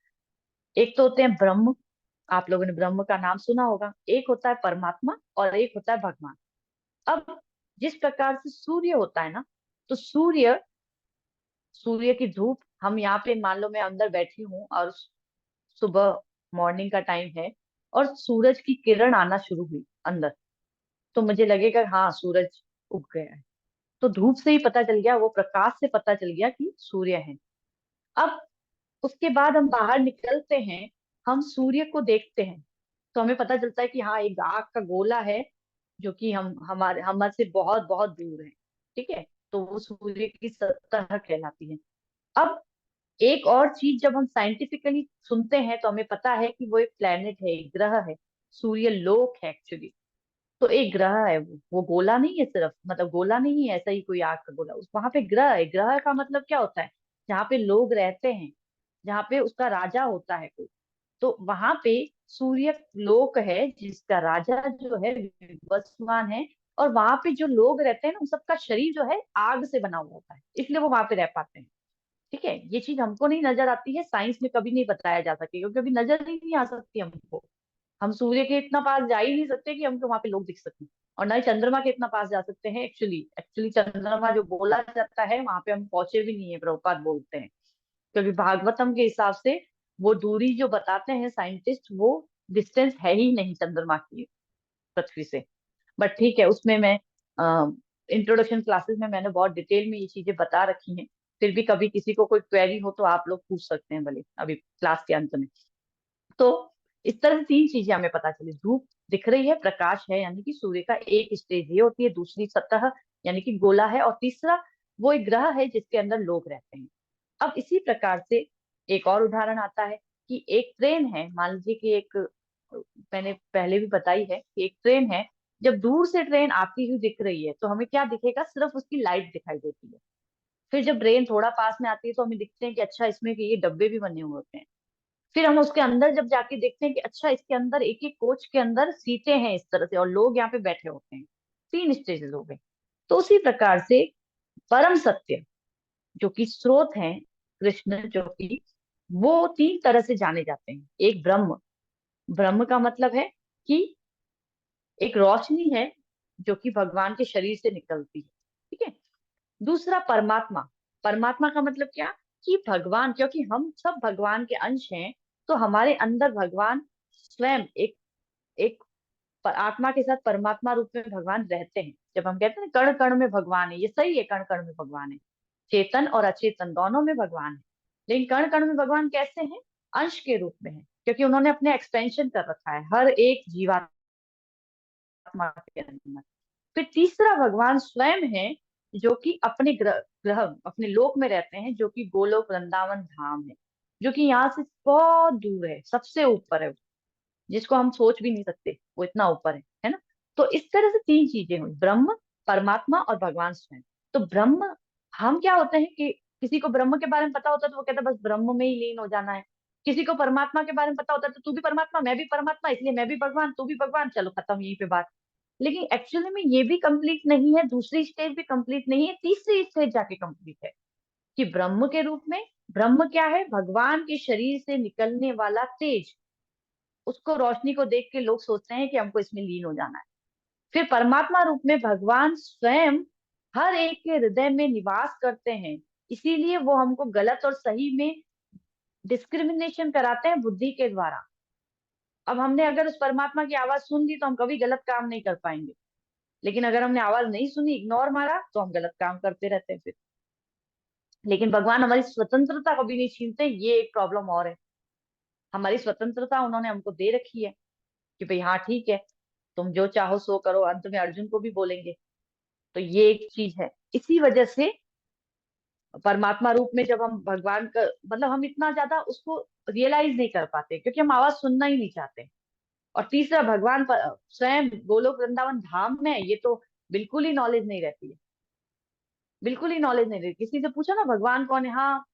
एक तो होते हैं ब्रह्म, आप लोगों ने ब्रह्म का नाम सुना होगा, एक होता है परमात्मा और एक होता है भगवान। अब जिस प्रकार से सूर्य होता है ना, तो सूर्य, सूर्य की धूप, हम यहाँ पे मान लो मैं अंदर बैठी हूँ और सुबह मॉर्निंग का टाइम है, और सूरज की किरण आना शुरू हुई अंदर, तो मुझे लगेगा हाँ सूरज उग गया है, तो धूप से ही पता चल गया, वो प्रकाश से पता चल गया कि सूर्य है। अब उसके बाद हम बाहर निकलते हैं, हम सूर्य को देखते हैं, तो हमें पता चलता है कि हाँ एक आग का गोला है, जो कि हमारे से बहुत बहुत दूर है, ठीक है, तो वो सूर्य की सतह कहलाती है। अब एक और चीज जब हम साइंटिफिकली सुनते हैं, तो हमें पता है कि वो एक प्लेनेट है, एक ग्रह है, सूर्य लोक है एक्चुअली। तो एक ग्रह है, वो गोला नहीं है, सिर्फ मतलब गोला नहीं है ऐसा ही कोई आग का गोला, उस वहां पे ग्रह है। ग्रह का मतलब क्या होता है, जहाँ पे लोग रहते हैं, जहाँ पे उसका राजा होता है कोई, तो वहां पे सूर्य लोक है, जिसका राजा जो है विवस्वान है, और वहां पे जो लोग रहते हैं ना, उन सबका शरीर जो है आग से बना हुआ होता है, इसलिए वो वहां पे रह पाते हैं, ठीक है। ये चीज हमको नहीं नजर आती है, साइंस में कभी नहीं बताया जा सकेगा, क्योंकि नजर ही नहीं आ सकती हमको, हम सूर्य के इतना पास जा ही नहीं सकते कि हमको वहां पे लोग दिख सकें, और ना ही चंद्रमा के इतना पास जा सकते हैं। एक्चुअली एक्चुअली चंद्रमा जो बोला जाता है, वहां पे हम पहुंचे भी नहीं है, प्रभुपाद बोलते हैं, क्योंकि भागवतम के हिसाब से वो दूरी जो बताते हैं साइंटिस्ट, वो डिस्टेंस है ही नहीं चंद्रमा की पृथ्वी से। बट ठीक है, उसमें मैं इंट्रोडक्शन क्लासेस में मैंने बहुत डिटेल में ये चीजें बता रखी हैं, फिर भी कभी किसी को कोई क्वेरी हो तो आप लोग पूछ सकते हैं भले अभी क्लास के अंत में। तो इस तरह से 3 चीजें हमें पता चली, धूप दिख रही है, प्रकाश है, यानी कि सूर्य का एक स्टेज ये होती है, दूसरी सतह यानी कि गोला है, और तीसरा वो एक ग्रह है जिसके अंदर लोग रहते हैं। अब इसी प्रकार से एक और उदाहरण आता है कि एक ट्रेन है, मान लीजिए कि एक, मैंने पहले भी बताई है कि एक ट्रेन है, जब दूर से ट्रेन आती हुई दिख रही है, तो हमें क्या दिखेगा, सिर्फ उसकी लाइट दिखाई देती है। फिर जब ट्रेन थोड़ा पास में आती है, तो हमें दिखते हैं कि अच्छा इसमें कि ये डब्बे भी बने हुए होते हैं। फिर हम उसके अंदर जब जाके देखते हैं कि अच्छा इसके अंदर एक एक कोच के अंदर सीटें हैं इस तरह से, और लोग यहाँ पे बैठे होते हैं। 3 स्टेजेस हो गए। तो उसी प्रकार से परम सत्य जो कि स्रोत है, कृष्ण जो कि, वो 3 तरह से जाने जाते हैं। एक ब्रह्म, ब्रह्म का मतलब है कि एक रोशनी है जो कि भगवान के शरीर से निकलती है, ठीक है। दूसरा परमात्मा, परमात्मा का मतलब क्या, कि भगवान, क्योंकि हम सब भगवान के अंश हैं, तो हमारे अंदर भगवान स्वयं एक एक आत्मा के साथ परमात्मा रूप में भगवान रहते हैं। जब हम कहते हैं कण कण में भगवान है, ये सही है, कण कण में भगवान है, चेतन और अचेतन दोनों में भगवान है, लेकिन कण कण में भगवान कैसे हैं, अंश के रूप में है, क्योंकि उन्होंने अपने एक्सपेंशन कर रखा है हर एक जीवात्मा के अंदर। फिर तीसरा भगवान स्वयं है, जो कि अपने ग्रह अपने लोक में रहते हैं, जो कि गोलोक वृंदावन धाम है, जो कि यहाँ से बहुत दूर है, सबसे ऊपर है, जिसको हम सोच भी नहीं सकते, वो इतना ऊपर है ना। तो इस तरह से तीन चीजें हुई, ब्रह्म, परमात्मा और भगवान स्वयं। तो ब्रह्म, हम क्या होते हैं कि किसी को ब्रह्म के बारे में पता होता है तो वो कहता है बस ब्रह्म में ही लीन हो जाना है। किसी को परमात्मा के बारे में पता होता है तो तू भी परमात्मा, मैं भी परमात्मा, इसलिए मैं भी भगवान, तू भी भगवान, चलो खत्म यहीं पे बात। लेकिन एक्चुअली में ये भी कंप्लीट नहीं है, दूसरी स्टेज भी कंप्लीट नहीं है, तीसरी स्टेज जाके कंप्लीट है कि ब्रह्म के रूप में, ब्रह्म क्या है, भगवान के शरीर से निकलने वाला तेज, उसको, रोशनी को देख के लोग सोचते हैं कि हमको इसमें लीन हो जाना है। फिर परमात्मा रूप में भगवान स्वयं हर एक के हृदय में निवास करते हैं, इसीलिए वो हमको गलत और सही में डिस्क्रिमिनेशन कराते हैं बुद्धि के द्वारा। अब हमने अगर उस परमात्मा की आवाज सुन ली तो हम कभी गलत काम नहीं कर पाएंगे, लेकिन अगर हमने आवाज नहीं सुनी, इग्नोर मारा, तो हम गलत काम करते रहते हैं फिर। लेकिन भगवान हमारी स्वतंत्रता कभी नहीं छीनते, ये एक प्रॉब्लम और है। हमारी स्वतंत्रता उन्होंने हमको दे रखी है कि भाई हाँ ठीक है, तुम जो चाहो सो करो, अंत में अर्जुन को भी बोलेंगे। तो ये एक चीज है, इसी वजह से परमात्मा रूप में जब हम भगवान का, मतलब हम इतना ज्यादा उसको रियलाइज नहीं कर पाते क्योंकि हम आवाज सुनना ही नहीं चाहते। और तीसरा, भगवान स्वयं गोलोक वृंदावन धाम में है, ये तो बिल्कुल ही नॉलेज नहीं रहती है, बिल्कुल ही नॉलेज नहीं रहती। किसी से पूछो ना भगवान कौन है, हाँ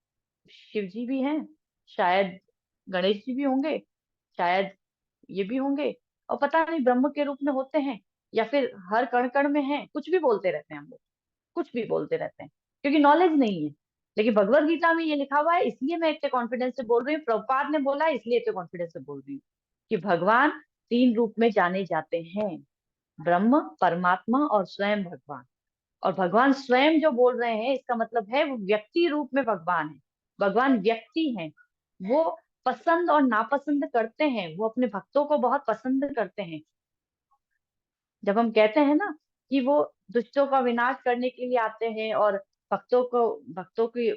शिव जी भी हैं, शायद गणेश जी भी होंगे, शायद ये भी होंगे, और पता नहीं ब्रह्म के रूप में होते हैं या फिर हर कण कण में हैं, कुछ भी बोलते रहते हैं हम लोग, कुछ भी बोलते रहते हैं क्योंकि नॉलेज नहीं है। लेकिन भगवत गीता में ये लिखा हुआ है, इसलिए मैं इतने कॉन्फिडेंस से बोल रही हूँ, प्रभुपाद ने बोला है इसलिए इतने कॉन्फिडेंस से बोल रही हूँ कि भगवान तीन रूप में जाने जाते हैं, ब्रह्म, परमात्मा और स्वयं भगवान। और भगवान स्वयं जो बोल रहे हैं, इसका मतलब है वो व्यक्ति रूप में भगवान है, भगवान व्यक्ति हैं। वो पसंद और नापसंद करते हैं, वो अपने भक्तों को बहुत पसंद करते हैं। जब हम कहते हैं ना कि वो दुष्टों का विनाश करने के लिए आते हैं और भक्तों की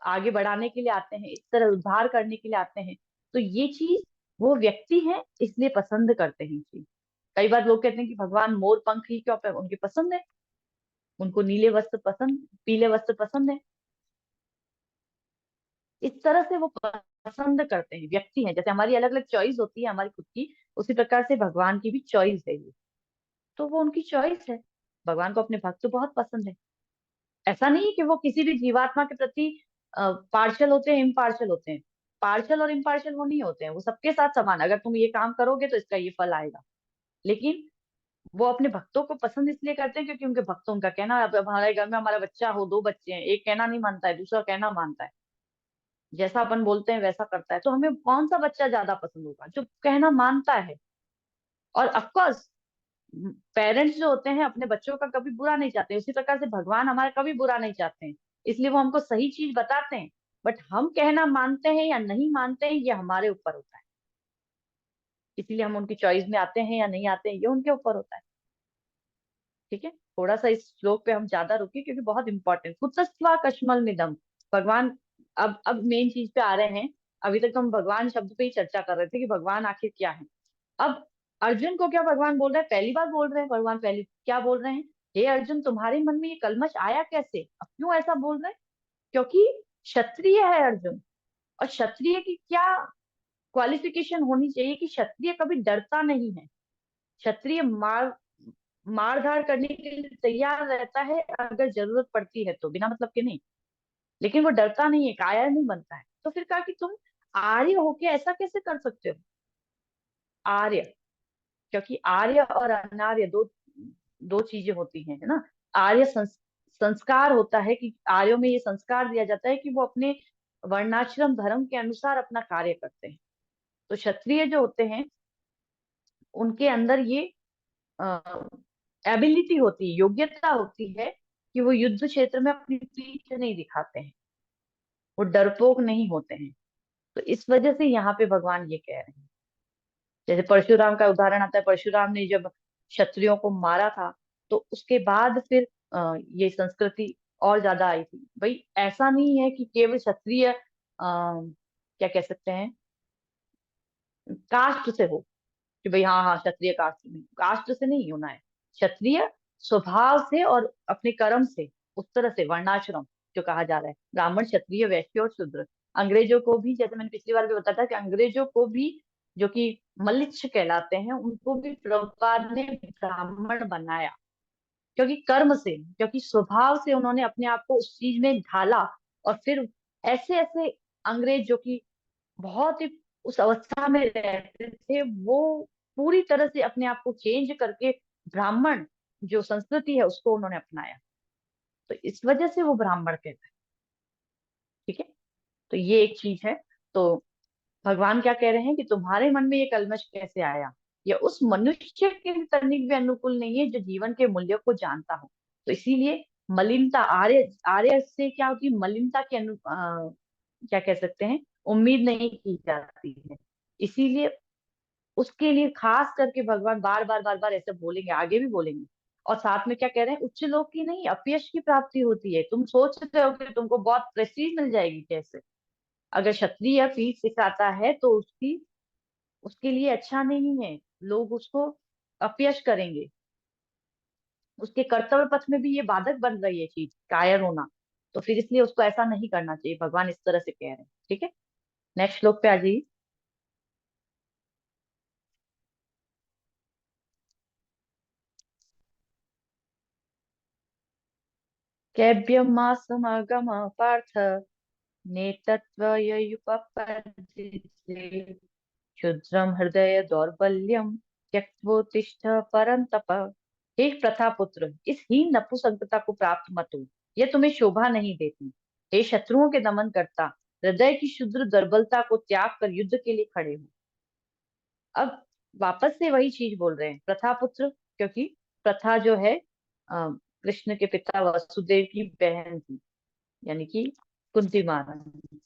आगे बढ़ाने के लिए आते हैं, इस तरह उद्धार करने के लिए आते हैं, तो ये चीज वो व्यक्ति है इसलिए पसंद करते हैं चीज। कई बार लोग कहते हैं कि भगवान मोर पंख ही क्यों पे, उनकी पसंद है, उनको नीले वस्त्र पसंद, पीले वस्त्र पसंद है, इस तरह से वो पसंद करते हैं, व्यक्ति हैं। जैसे हमारी अलग अलग चॉइस होती है हमारी खुद की, उसी प्रकार से भगवान की भी चॉइस है ये, तो वो उनकी चॉइस है। भगवान को अपने भक्त तो बहुत पसंद है। ऐसा नहीं है कि वो किसी भी जीवात्मा के प्रति पार्शल होते हैं, इम्पार्शल होते हैं। पार्शल और इम्पार्शल वो नहीं होते हैं, वो सबके साथ समान, अगर तुम ये काम करोगे तो इसका ये फल आएगा। लेकिन वो अपने भक्तों को पसंद इसलिए करते हैं क्योंकि उनके भक्तों उनका कहना, अब हमारे घर में हमारा बच्चा हो, दो बच्चे हैं, एक कहना नहीं मानता है, दूसरा कहना मानता है, जैसा अपन बोलते हैं वैसा करता है, तो हमें कौन सा बच्चा ज्यादा पसंद होगा, जो कहना मानता है। और ऑफकोर्स पेरेंट्स जो होते हैं अपने बच्चों का कभी बुरा नहीं चाहते, उसी प्रकार से भगवान हमारा कभी बुरा नहीं चाहते हैं, इसलिए वो हमको सही चीज बताते हैं। बट हम कहना मानते हैं या नहीं मानते हैं, ये हमारे ऊपर होता है, इसीलिए हम उनकी चॉइस में आते हैं या नहीं आते हैं, ये उनके ऊपर होता है। ठीक है, थोड़ा सा इस श्लोक पे हम ज्यादा रुके क्योंकि बहुत इंपॉर्टेंट, कुतस्त्वा कश्मल निदम। भगवान, अब मेन चीज पे आ रहे हैं। अभी तक तो हम भगवान शब्द पे ही चर्चा कर रहे थे कि भगवान आखिर क्या है। अब अर्जुन को क्या भगवान बोल रहे हैं, पहली बार बोल रहे हैं भगवान, पहली क्या बोल रहे हैं, हे अर्जुन तुम्हारे मन में ये कलमश आया कैसे, अब क्यों ऐसा बोल रहे हैं, क्योंकि क्षत्रिय है अर्जुन। और क्षत्रिय की क्या क्वालिफिकेशन होनी चाहिए कि क्षत्रिय कभी डरता नहीं है, क्षत्रिय मार धाड़ करने के लिए तैयार रहता है अगर जरूरत पड़ती है तो, बिना मतलब के नहीं, लेकिन वो डरता नहीं है, कायर नहीं बनता है। तो फिर कहा कि तुम आर्य होके ऐसा कैसे कर सकते हो, आर्य, क्योंकि आर्य और अनार्य दो दो चीजें होती हैं, है ना। आर्य संस्कार होता है कि आर्यों में ये संस्कार दिया जाता है कि वो अपने वर्णाश्रम धर्म के अनुसार अपना कार्य करते हैं। तो क्षत्रिय जो होते हैं उनके अंदर ये एबिलिटी होती है, योग्यता होती है कि वो युद्ध क्षेत्र में अपनी पीठ नहीं दिखाते हैं, वो डरपोक नहीं होते हैं। तो इस वजह से यहाँ पे भगवान ये कह रहे हैं। जैसे परशुराम का उदाहरण आता है, परशुराम ने जब क्षत्रियों को मारा था तो उसके बाद फिर ये संस्कृति और ज्यादा आई थी। भाई ऐसा नहीं है कि केवल क्षत्रिय क्या कह सकते हैं, कास्ट से हो, कि भाई हाँ हाँ क्षत्रिय कास्ट में, कास्ट से नहीं होना है। क्षत्रिय स्वभाव से और अपने कर्म से उस तरह से वर्णाश्रम जो कहा जा रहा है, ब्राह्मण क्षत्रिय वैश्य और शूद्र। अंग्रेजों को भी, जैसे मैंने पिछली बार भी बताया था कि अंग्रेजों को भी, जो कि मलिच्छ कहलाते हैं, उनको भी प्रभुपाद ने ब्राह्मण बनाया, क्योंकि कर्म से, क्योंकि स्वभाव से उन्होंने अपने आप को उस चीज में ढाला। और फिर ऐसे ऐसे अंग्रेज जो कि बहुत ही उस अवस्था में रहते थे, वो पूरी तरह से अपने आप को चेंज करके ब्राह्मण जो संस्कृति है उसको उन्होंने अपनाया। तो इस वजह से वो ब्राह्मण कहते हैं। ठीक है, तो ये एक चीज है। तो भगवान क्या कह रहे हैं कि तुम्हारे मन में ये कलमश कैसे आया? यह उस मनुष्य के तनिक भी अनुकूल नहीं है जो जीवन के मूल्य को जानता हो। तो इसीलिए मलिनता, आर्य आर्य से क्या होती है, मलिनता के क्या कह सकते हैं, उम्मीद नहीं की जाती है। इसीलिए उसके लिए खास करके भगवान बार बार बार बार ऐसे बोलेंगे, आगे भी बोलेंगे। और साथ में क्या कह रहे हैं, उच्च लोक की नहीं, अपयश की प्राप्ति होती है। तुम सोच रहे हो कि तुमको बहुत प्रेस्टीज मिल जाएगी कैसे? अगर क्षत्रिय पीठ दिखाता है तो उसकी, उसके लिए अच्छा नहीं है। लोग उसको अपयश करेंगे, उसके कर्तव्य पथ में भी ये बाधक बन रही है चीज, कायर होना। तो फिर इसलिए उसको ऐसा नहीं करना चाहिए, भगवान इस तरह से कह रहे हैं। ठीक है, नेक्स्ट श्लोक पे आ जाइए। कैब्यमासमागम पार्थ नेतत्त्वययुपपद्यते क्षुद्रम हृदय दौर्बल्यम त्यक्त्वोत्तिष्ठ परंतप। हे प्रथा पुत्र, इस हीन नपुंसकता को प्राप्त मत हो, यह तुम्हें शोभा नहीं देती। हे शत्रुओं के दमन करता, हृदय की क्षुद्र दुर्बलता को त्याग कर युद्ध के लिए खड़े हो। अब वापस से वही चीज बोल रहे हैं, प्रथा पुत्र, क्योंकि प्रथा जो है कृष्ण के पिता वसुदेव की बहन थी, यानी कि कुंती महारानी।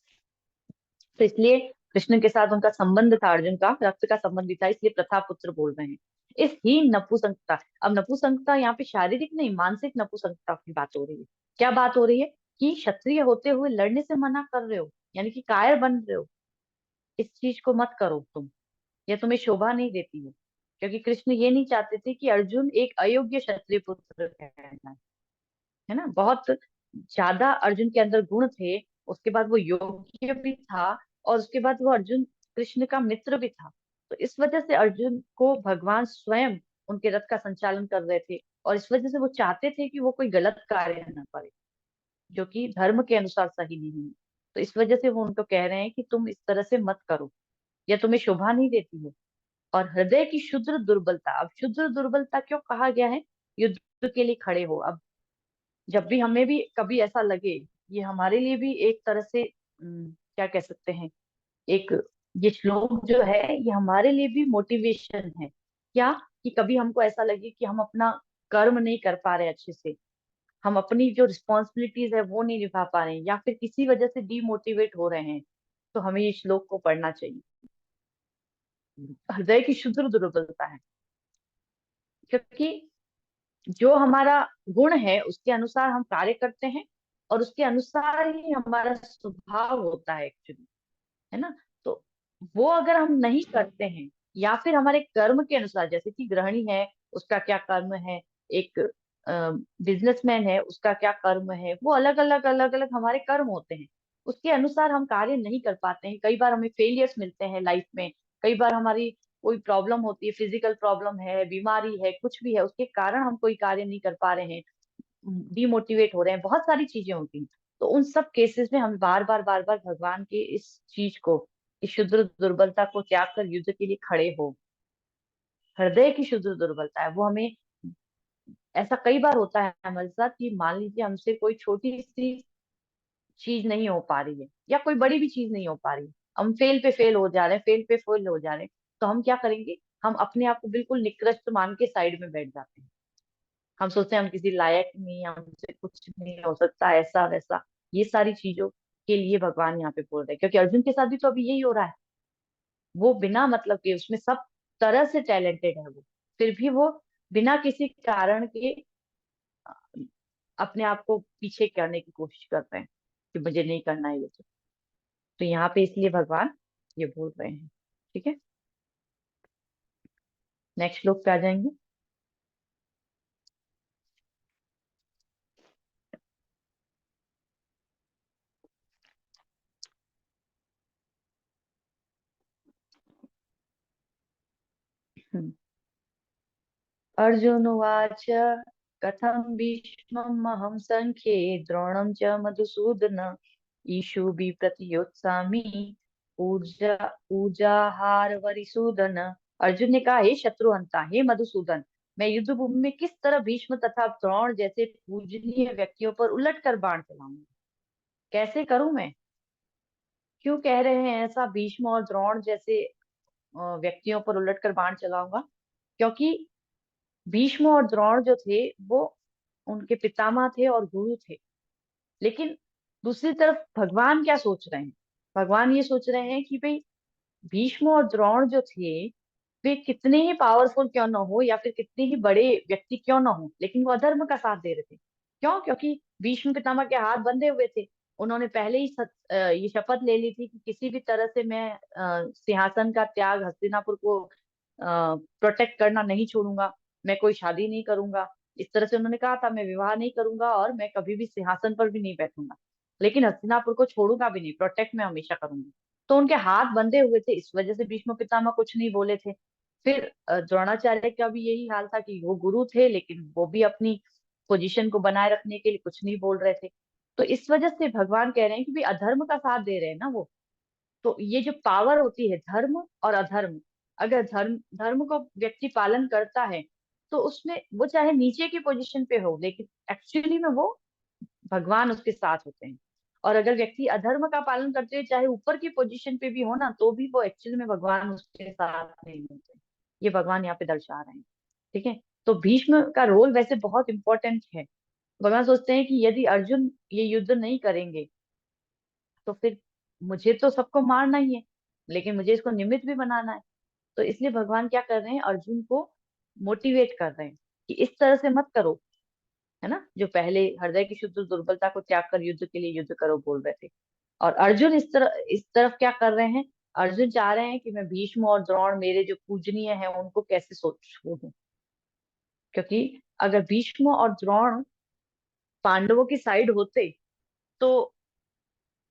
तो इसलिए कृष्ण के साथ उनका संबंध था, अर्जुन का रक्त का संबंध भी था, इसलिए प्रथा पुत्र बोल रहे हैं। इस ही नपुंसकता, अब नपुंसकता यहाँ पे शारीरिक नहीं, मानसिक नपुंसकता की बात हो रही है। क्या बात हो रही है कि क्षत्रिय होते हुए लड़ने से मना कर रहे हो, यानी कि कायर बन रहे हो। इस चीज को मत करो तुम, यह तुम्हें शोभा नहीं देती है। क्योंकि कृष्ण ये नहीं चाहते थे कि अर्जुन एक अयोग्य क्षत्रिय पुत्र कहलाए, है ना। बहुत ज्यादा अर्जुन के अंदर गुण थे, उसके बाद वो योग्य भी था, और उसके बाद वो अर्जुन कृष्ण का मित्र भी था। तो इस वजह से अर्जुन को भगवान स्वयं उनके रथ का संचालन कर रहे थे, और इस वजह से वो चाहते थे कि वो कोई गलत कार्य न करे जो कि धर्म के अनुसार सही नहीं है। तो इस वजह से वो उनको कह रहे हैं कि तुम इस तरह से मत करो, या तुम्हें शोभा नहीं देती है। और हृदय की शुद्र दुर्बलता, अब शुद्र दुर्बलता क्यों कहा गया है? युद्ध के लिए खड़े हो। अब जब भी हमें भी कभी ऐसा लगे, ये हमारे लिए भी एक तरह से क्या कह सकते हैं, एक, ये श्लोक जो है ये हमारे लिए भी मोटिवेशन है। क्या? कि कभी हमको ऐसा लगे कि हम अपना कर्म नहीं कर पा रहे अच्छे से, हम अपनी जो रिस्पॉन्सिबिलिटीज है वो नहीं निभा पा रहे हैं, या फिर किसी वजह से डीमोटिवेट हो रहे हैं, तो हमें ये श्लोक को पढ़ना चाहिए। हृदय की शुद्र दुर्बलता है, क्योंकि जो हमारा गुण है उसके अनुसार हम कार्य करते हैं, और उसके अनुसार ही हमारा स्वभाव होता है एक्चुअली, है ना। तो वो अगर हम नहीं करते हैं, या फिर हमारे कर्म के अनुसार, जैसे कि गृहिणी है उसका क्या कर्म है, एक बिजनेसमैन है उसका क्या कर्म है, वो अलग अलग अलग अलग हमारे कर्म होते हैं। उसके अनुसार हम कार्य नहीं कर पाते हैं, कई बार हमें फेलियर्स मिलते हैं लाइफ में। कई बार हमारी कोई प्रॉब्लम होती है, फिजिकल प्रॉब्लम है, बीमारी है, कुछ भी है, उसके कारण हम कोई कार्य नहीं कर पा रहे हैं, डिमोटिवेट हो रहे हैं, बहुत सारी चीजें होती हैं। तो उन सब केसेस में हम बार बार भगवान के इस चीज को, इस शुद्र दुर्बलता को त्याग कर युद्ध के लिए खड़े हो। हृदय की शुद्र दुर्बलता है वो हमें, ऐसा कई बार होता है हमारे साथ कि मान लीजिए हमसे कोई छोटी सी चीज नहीं हो पा रही है, या कोई बड़ी भी चीज नहीं हो पा रही है, हम फेल पे फेल हो जा रहे हैं, फेल पे फेल हो जा रहे हैं। तो हम क्या करेंगे, हम अपने आप को बिल्कुल निकृष्ट मान के साइड में बैठ जाते हैं। हम सोचते हैं हम किसी लायक नहीं, हमसे कुछ नहीं हो सकता, ऐसा वैसा। ये सारी चीजों के लिए भगवान यहाँ पे बोल रहे हैं, क्योंकि अर्जुन के साथ भी तो अभी यही हो रहा है। वो बिना मतलब के, उसमें सब तरह से टैलेंटेड है वो, फिर भी वो बिना किसी कारण के अपने आप को पीछे करने की कोशिश कर रहे हैं कि मुझे नहीं करना है ये सब। तो यहाँ पे इसलिए भगवान ये बोल रहे हैं। ठीक है, नेक्स्ट श्लोक पे आ जाएंगे। अर्जुन उवाच कथं भीष्ममहं संख्ये द्रोणं च मधुसूदन ईशुभिः प्रतियोत्सामि पूजा पूजाहार वरिसूदन। अर्जुन ने कहा, हे शत्रुहंता, हे मधुसूदन, मैं युद्ध भूमि में किस तरह भीष्म तथा द्रोण जैसे पूजनीय व्यक्तियों पर उलट कर बाण चलाऊंगा? कैसे करूं मैं? क्यों कह रहे हैं ऐसा? भीष्म और द्रोण जैसे व्यक्तियों पर उलट कर बाण चलाऊंगा? क्योंकि भीष्म और द्रोण जो थे वो उनके पितामह थे और गुरु थे। लेकिन दूसरी तरफ भगवान क्या सोच रहे हैं? भगवान ये सोच रहे हैं कि भाई, भीष्म और द्रोण जो थे वे कितने ही पावरफुल क्यों ना हो या फिर कितने ही बड़े व्यक्ति क्यों ना हो, लेकिन वो अधर्म का साथ दे रहे थे। क्यों? क्योंकि भीष्म पितामह के हाथ बंधे हुए थे। उन्होंने पहले ही ये शपथ ले ली थी कि किसी भी तरह से मैं सिंहासन का त्याग, हस्तिनापुर को प्रोटेक्ट करना नहीं छोड़ूंगा। मैं कोई शादी नहीं करूंगा। इस तरह से उन्होंने कहा था, मैं विवाह नहीं करूंगा और मैं कभी भी सिंहासन पर भी नहीं बैठूंगा, लेकिन हस्तिनापुर को छोड़ूंगा भी नहीं, प्रोटेक्ट मैं हमेशा करूंगा। तो उनके हाथ बंधे हुए थे, इस वजह से भीष्म पितामह कुछ नहीं बोले थे। फिर द्रोणाचार्य का भी यही हाल था कि वो गुरु थे, लेकिन वो भी अपनी पोजीशन को बनाए रखने के लिए कुछ नहीं बोल रहे थे। तो इस वजह से भगवान कह रहे हैं कि भाई, अधर्म का साथ दे रहे हैं ना वो। तो ये जो पावर होती है, धर्म और अधर्म, अगर धर्म धर्म को व्यक्ति पालन करता है तो उसमें वो चाहे नीचे की पोजीशन पे हो, लेकिन एक्चुअली में वो भगवान उसके साथ होते हैं। और अगर व्यक्ति अधर्म का पालन करते हुए चाहे ऊपर की पोजीशन पे भी हो ना, तो भी वो एक्चुअली में भगवान उसके साथ नहीं होते। ये भगवान यहाँ पे दर्शा रहे हैं। ठीक है। तो भीष्म का रोल वैसे बहुत इंपॉर्टेंट है। भगवान सोचते हैं कि यदि अर्जुन ये युद्ध नहीं करेंगे तो फिर मुझे तो सबको मारना ही है, लेकिन मुझे इसको निमित्त भी बनाना है। तो इसलिए भगवान क्या कर रहे हैं, अर्जुन को मोटिवेट कर रहे हैं कि इस तरह से मत करो। है ना, जो पहले हृदय की शुद्ध दुर्बलता को त्याग कर युद्ध के लिए युद्ध करो बोल रहे थे। और अर्जुन इस तरफ क्या कर रहे हैं? अर्जुन चाह रहे हैं कि मैं भीष्म और द्रोण, मेरे जो पूजनीय हैं, उनको कैसे सोच छोड़ूं। क्योंकि अगर भीष्म और द्रोण पांडवों की साइड होते तो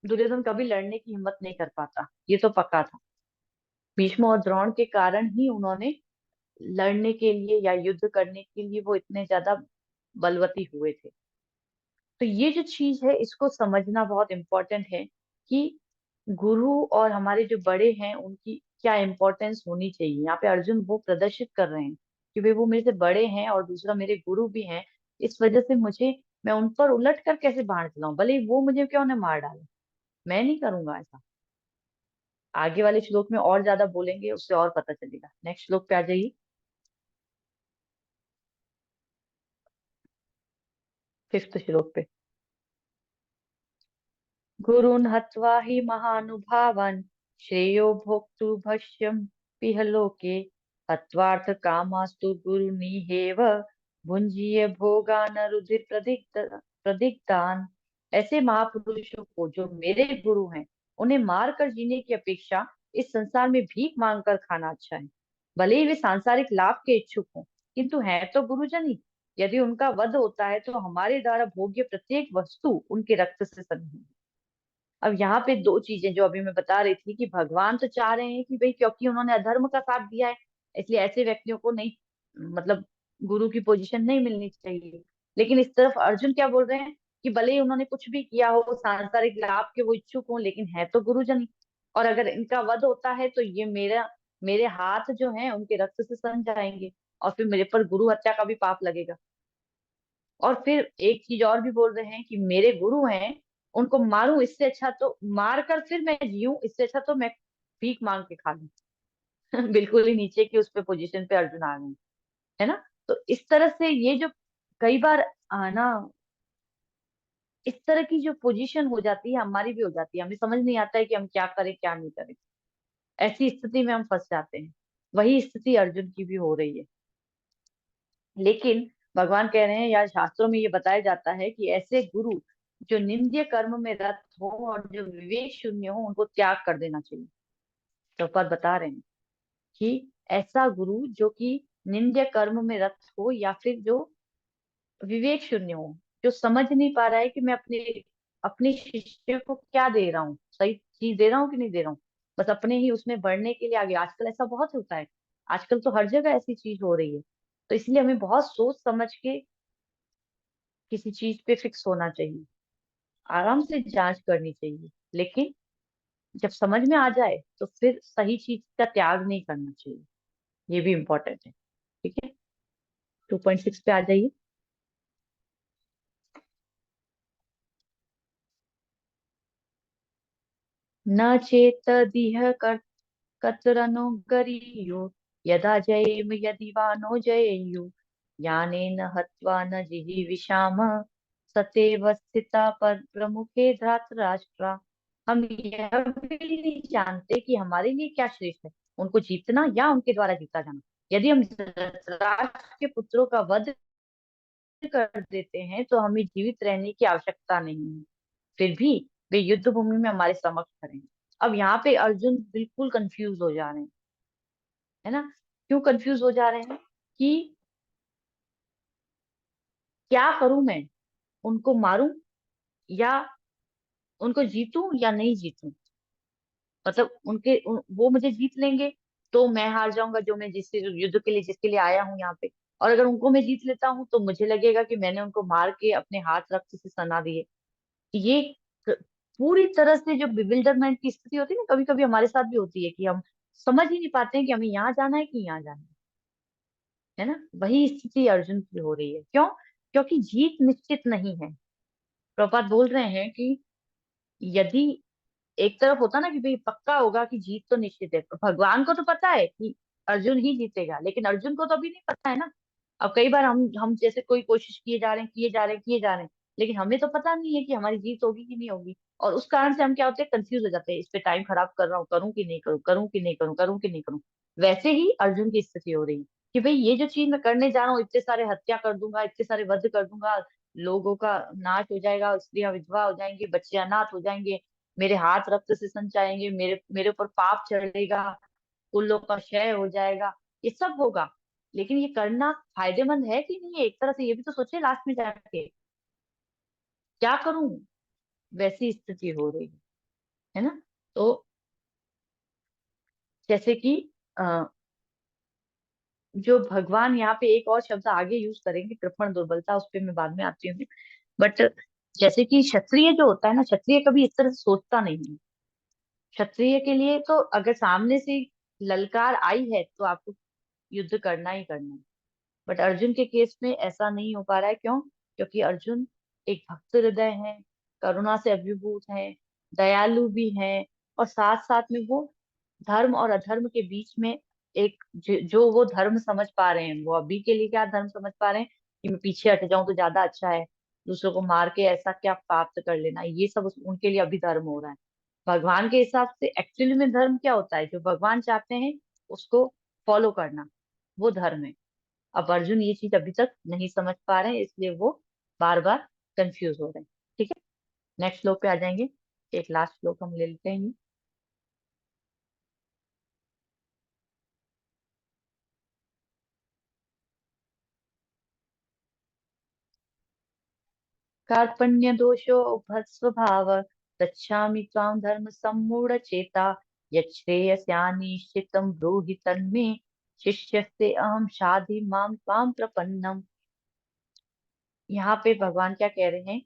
दुर्योधन कभी लड़ने की हिम्मत नहीं कर पाता, ये तो पक्का था। भीष्म और द्रोण के कारण ही उन्होंने लड़ने के लिए या युद्ध करने के लिए वो इतने ज्यादा बलवती हुए थे। तो ये जो चीज है, इसको समझना बहुत इम्पोर्टेंट है कि गुरु और हमारे जो बड़े हैं उनकी क्या इम्पोर्टेंस होनी चाहिए। यहाँ पे अर्जुन वो प्रदर्शित कर रहे हैं कि वे वो मेरे से बड़े हैं और दूसरा मेरे गुरु भी हैं। इस वजह से मुझे, मैं उन पर उलट कर कैसे बाण चलाऊं, भले ही वो मुझे क्यों न मार डाले, मैं नहीं करूंगा ऐसा। आगे वाले श्लोक में और ज्यादा बोलेंगे, उससे और पता चलेगा। नेक्स्ट श्लोक पे आ जाइए, 5th श्लोक पे। गुरून् हत्वा हि महानुभावान् श्रेयो भोक्तुं भक्ष्यं पिह लोके हत्वार्थ कामास्तु गुरुनिहेव भुंजीय भोगान रुधिर प्रदिग्धान। ऐसे महापुरुषों को जो मेरे गुरु हैं, उन्हें मार कर जीने की अपेक्षा इस संसार में भीख मांग कर खाना अच्छा है। भले ही वे सांसारिक लाभ के इच्छुक हों, किंतु हैं तो गुरुजन ही। यदि उनका वध होता है तो हमारे द्वारा भोग्य प्रत्येक वस्तु उनके रक्त से बनी है। अब यहाँ पे दो चीजें जो अभी मैं बता रही थी कि भगवान तो चाह रहे हैं कि भाई, क्योंकि उन्होंने अधर्म का साथ दिया है, इसलिए ऐसे व्यक्तियों को नहीं, मतलब गुरु की पोजीशन नहीं मिलनी चाहिए। लेकिन इस तरफ अर्जुन क्या बोल रहे हैं कि भले ही उन्होंने कुछ भी किया हो, सांसारिक लाभ के वो इच्छुक हो, लेकिन है तो गुरुजन ही। और अगर इनका वध होता है तो ये मेरे हाथ जो हैं उनके रक्त से सन जाएंगे, और फिर मेरे पर गुरु हत्या का भी पाप लगेगा। और फिर एक चीज और भी बोल रहे हैं कि मेरे गुरु हैं, उनको मारूं इससे अच्छा तो मार कर फिर मैं जीऊं, इससे अच्छा तो मैं भीख मांग के खा लूं। बिल्कुल ही नीचे की उस पे पोजीशन पे अर्जुन आ गए। है ना। तो इस तरह से ये जो कई बार ना, इस तरह की जो पोजीशन हो जाती है, हमारी भी हो जाती है, हमें समझ नहीं आता है कि हम क्या करें क्या नहीं करें। ऐसी स्थिति में हम फंस जाते हैं। वही स्थिति अर्जुन की भी हो रही है। लेकिन भगवान कह रहे हैं, या शास्त्रों में ये बताया जाता है कि ऐसे गुरु जो निंद्य कर्म में रत हो और जो विवेक शून्य हो, उनको त्याग कर देना चाहिए। तो पद बता रहे हैं कि ऐसा गुरु जो कि निंद्य कर्म में रत हो या फिर जो विवेक शून्य हो, जो समझ नहीं पा रहा है कि मैं अपने शिष्य को क्या दे रहा हूँ, सही चीज दे रहा हूँ कि नहीं दे रहा हूँ, बस अपने ही उसमें बढ़ने के लिए आगे। आजकल ऐसा बहुत होता है, आजकल तो हर जगह ऐसी चीज हो रही है। तो इसलिए हमें बहुत सोच समझ के किसी चीज पे फिक्स होना चाहिए, आराम से जांच करनी चाहिए, लेकिन जब समझ में आ जाए तो फिर सही चीज का त्याग नहीं करना चाहिए। ये भी इम्पोर्टेंट है। ठीक है, 2.6 पे आ जाइए। न चेतदिह कतरनुगरीयो यदा जयेम यदि वा नो जयेयु ज्ञानेन हत्वा न जिजीविषाम सतेव स्थिता पर प्रमुखे धृतराष्ट्रा। हम यह भी नहीं जानते कि हमारे लिए क्या श्रेष्ठ है, उनको जीतना या उनके द्वारा जीता जाना। यदि हम धृतराष्ट्र के पुत्रों का वध कर देते हैं तो हमें जीवित रहने की आवश्यकता नहीं है, फिर भी वे युद्ध भूमि में हमारे समक्ष खड़े हैं। अब यहाँ पे अर्जुन बिल्कुल कंफ्यूज हो जा रहे हैं, है ना? क्यों कंफ्यूज हो जा रहे हैं कि क्या करूं मैं, उनको मारूं या उनको जीतूं या नहीं जीतूं। मतलब वो मुझे जीत लेंगे तो मैं हार जाऊंगा, जो मैं जिस युद्ध के लिए जिसके लिए आया हूं यहाँ पे। और अगर उनको मैं जीत लेता हूँ तो मुझे लगेगा कि मैंने उनको मार के अपने हाथ रक्त से सना दिए। ये क- पूरी तरह से जो बिविल्डरमेंट की स्थिति होती है ना, कभी कभी हमारे साथ भी होती है कि हम समझ ही नहीं पाते हैं कि हमें यहाँ जाना है कि यहाँ जाना है ना? वही स्थिति अर्जुन की हो रही है। क्यों? क्योंकि जीत निश्चित नहीं है। प्रभुपाद बोल रहे हैं कि यदि एक तरफ होता ना कि भाई पक्का होगा कि जीत तो निश्चित है, तो भगवान को तो पता है कि अर्जुन ही जीतेगा, लेकिन अर्जुन को तो अभी नहीं पता है ना। अब कई बार हम जैसे कोई कोशिश किए जा रहे हैं, किए जा रहे हैं, किए जा रहे हैं, लेकिन हमें तो पता नहीं है कि हमारी जीत होगी कि नहीं होगी। और उस कारण से हम क्या होते हैं, कंफ्यूज हो जाते हैं, इस पे टाइम खराब कर रहा हूँ, करूँ कि नहीं करूँ, करूँ कि नहीं करूँ, करूँ कि नहीं करूँ। वैसे ही अर्जुन की स्थिति हो रही है कि भाई ये जो चीज मैं करने जा रहा हूँ, इतने सारे हत्या कर दूंगा, इतने सारे वध कर दूंगा, लोगों का नाश हो जाएगा, स्त्रियां विधवा हो जाएंगी, बच्चे अनाथ हो जाएंगे, मेरे हाथ रक्त से संचाएंगे, मेरे मेरे ऊपर पाप चढ़ेगा, कुलों का क्षय हो जाएगा, ये सब होगा। लेकिन ये करना फायदेमंद है कि नहीं है, एक तरह से ये भी तो सोचे लास्ट में जाके, क्या करूं, वैसी स्थिति हो रही है ना? तो जैसे कि अ, जो भगवान यहाँ पे एक और शब्द आगे यूज करेंगे, कृपण दुर्बलता, उस पे मैं बाद में आती हूँ। बट जैसे कि क्षत्रिय जो होता है ना, क्षत्रिय कभी इस तरह से सोचता नहीं है। क्षत्रिय के लिए तो अगर सामने से ललकार आई है तो आपको युद्ध करना ही करना है। बट अर्जुन के केस में ऐसा नहीं हो पा रहा है। क्यों? क्योंकि अर्जुन एक भक्त हृदय है, करुणा से अभिभूत है, दयालु भी है, और साथ साथ में वो धर्म और अधर्म के बीच में एक जो वो धर्म समझ पा रहे हैं, वो अभी के लिए क्या धर्म समझ पा रहे हैं कि मैं पीछे हट जाऊं तो ज्यादा अच्छा है, दूसरों को मार के ऐसा क्या प्राप्त कर लेना, ये सब उनके लिए अभी धर्म हो रहा है। भगवान के हिसाब से एक्चुअली में धर्म क्या होता है, जो भगवान चाहते हैं उसको फॉलो करना, वो धर्म है। अब अर्जुन ये चीज अभी तक नहीं समझ पा रहे हैं, इसलिए वो बार बार कंफ्यूज हो रहे हैं। ठीक है, नेक्स्ट श्लोक पे आ जाएंगे। एक लास्ट श्लोक हम ले लेते हैं। कार्पण्य दोषो भस्वभाव गच्छामि त्वां धर्म सम्मूढ़ चेता यच्छ्रेयस्यानिश्चितं ब्रूहि तन्मे शिष्यस्ते अहम शाधि मां त्वां प्रपन्नम। यहाँ पे भगवान क्या कह रहे हैं,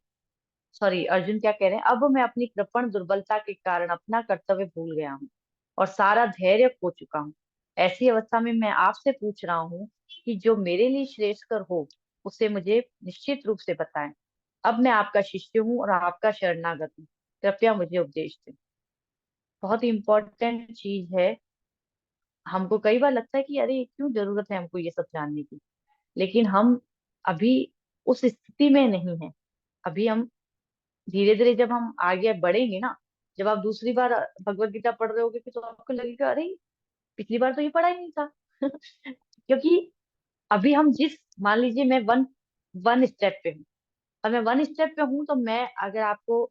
सॉरी अर्जुन क्या कह रहे हैं, अब मैं अपनी कृपण दुर्बलता के कारण अपना कर्तव्य भूल गया हूँ और सारा धैर्य खो चुका हूँ। ऐसी अवस्था में मैं आपसे पूछ रहा हूँ कि जो मेरे लिए श्रेयस्कर हो उसे मुझे निश्चित रूप से बताएं। अब मैं आपका शिष्य हूँ और आपका शरणागत हूँ, कृपया मुझे उपदेश दें। बहुत ही इंपॉर्टेंट चीज है। हमको कई बार लगता है कि अरे क्यों जरूरत है हमको ये सब जानने की, लेकिन हम अभी उस स्थिति में नहीं है। अभी हम धीरे धीरे जब हम आगे बढ़ेंगे ना, जब आप दूसरी बार भगवत गीता पढ़ रहे होगे तो आपको लगेगा अरे पिछली बार तो ये पढ़ा ही नहीं था। क्योंकि अभी हम जिस, मान लीजिए मैं वन वन स्टेप पे हूँ, और मैं वन स्टेप पे हूँ, तो मैं अगर आपको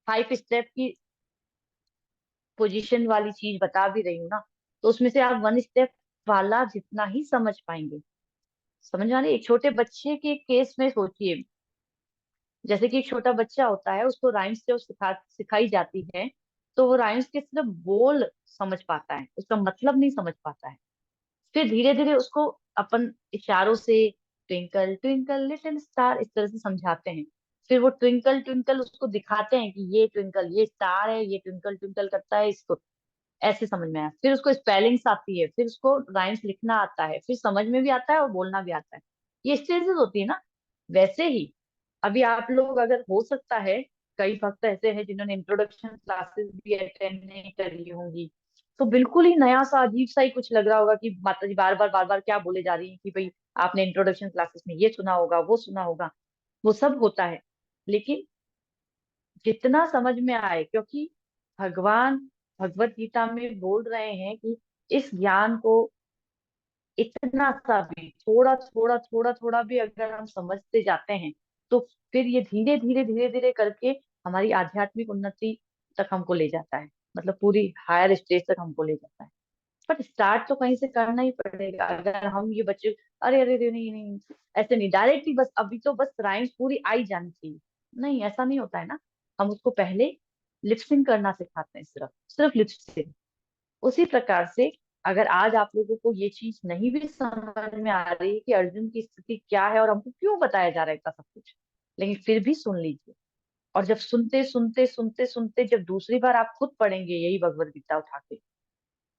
5 स्टेप की पोजीशन वाली चीज बता भी रही हूँ ना, तो उसमें से आप वन स्टेप वाला जितना ही समझ पाएंगे। समझ आ रही है? एक छोटे बच्चे के केस में सोचिए, जैसे कि एक छोटा बच्चा होता है, उसको राइम्स जो सिखाई जाती है, तो वो राइम्स के सिर्फ बोल समझ पाता है, उसका मतलब नहीं समझ पाता है। फिर धीरे धीरे उसको अपन इशारों से ट्विंकल ट्विंकल लिटिल स्टार इस तरह से समझाते हैं। फिर वो ट्विंकल ट्विंकल उसको दिखाते हैं कि ये ट्विंकल ये स्टार है, ये ट्विंकल ट्विंकल करता है, इसको ऐसे समझ में आया। फिर उसको स्पेलिंग्स आती है, फिर उसको राइम्स लिखना आता है, फिर समझ में भी आता है और बोलना भी आता है। ये स्टेजेस होती है ना। वैसे ही अभी आप लोग, अगर हो सकता है कई भक्त ऐसे हैं जिन्होंने इंट्रोडक्शन क्लासेस भी अटेंड नहीं करी होंगी, तो बिल्कुल ही नया सा अजीब सा ही कुछ लग रहा होगा कि माता जी बार बार क्या बोले जा रही है कि भाई आपने इंट्रोडक्शन क्लासेस में ये सुना होगा वो सुना होगा। वो सब होता है, लेकिन जितना समझ में आए, क्योंकि भगवान भगवत गीता में बोल रहे हैं कि इस ज्ञान को इतना सा भी थोड़ा भी अगर हम समझते जाते हैं, तो फिर ये धीरे धीरे करके हमारी आध्यात्मिक उन्नति तक हमको ले जाता है। मतलब पूरी हायर स्टेज तक हमको ले जाता है। बट स्टार्ट तो कहीं से करना ही पड़ेगा। अगर हम ये बच्चे अरे अरे अरे, नहीं नहीं ऐसे नहीं डायरेक्टली बस अभी तो बस राइम्स पूरी आई जानी चाहिए, नहीं ऐसा नहीं होता है ना। हम उसको पहले लिपसिंग करना सिखाते हैं, सिर्फ सिर्फ लिपसिंग। उसी प्रकार से अगर आज आप लोगों को ये चीज नहीं भी समझ में आ रही है कि अर्जुन की स्थिति क्या है और हमको क्यों बताया जा रहा है इतना सब कुछ, लेकिन फिर भी सुन लीजिए। और जब सुनते जब दूसरी बार आप खुद पढ़ेंगे यही भगवत गीता उठा के,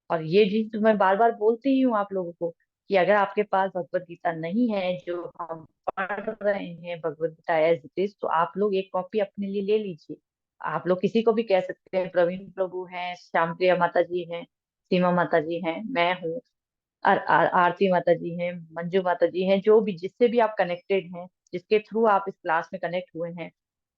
और ये चीज तो मैं बार बार बोलती ही हूँ आप लोगों को कि अगर आपके पास भगवत गीता नहीं है जो हम पढ़ रहे हैं Bhagavad Gita as it is, तो आप लोग एक कॉपी अपने लिए ले लीजिए। आप लोग किसी को भी कह सकते हैं, प्रवीण प्रभु हैं, श्याम प्रिया माता जी हैं, सीमा माता जी हैं, मैं हूँ, आरती माता जी हैं, मंजू माता जी हैं, जो भी जिससे भी आप कनेक्टेड हैं, जिसके थ्रू आप इस क्लास में कनेक्ट हुए हैं,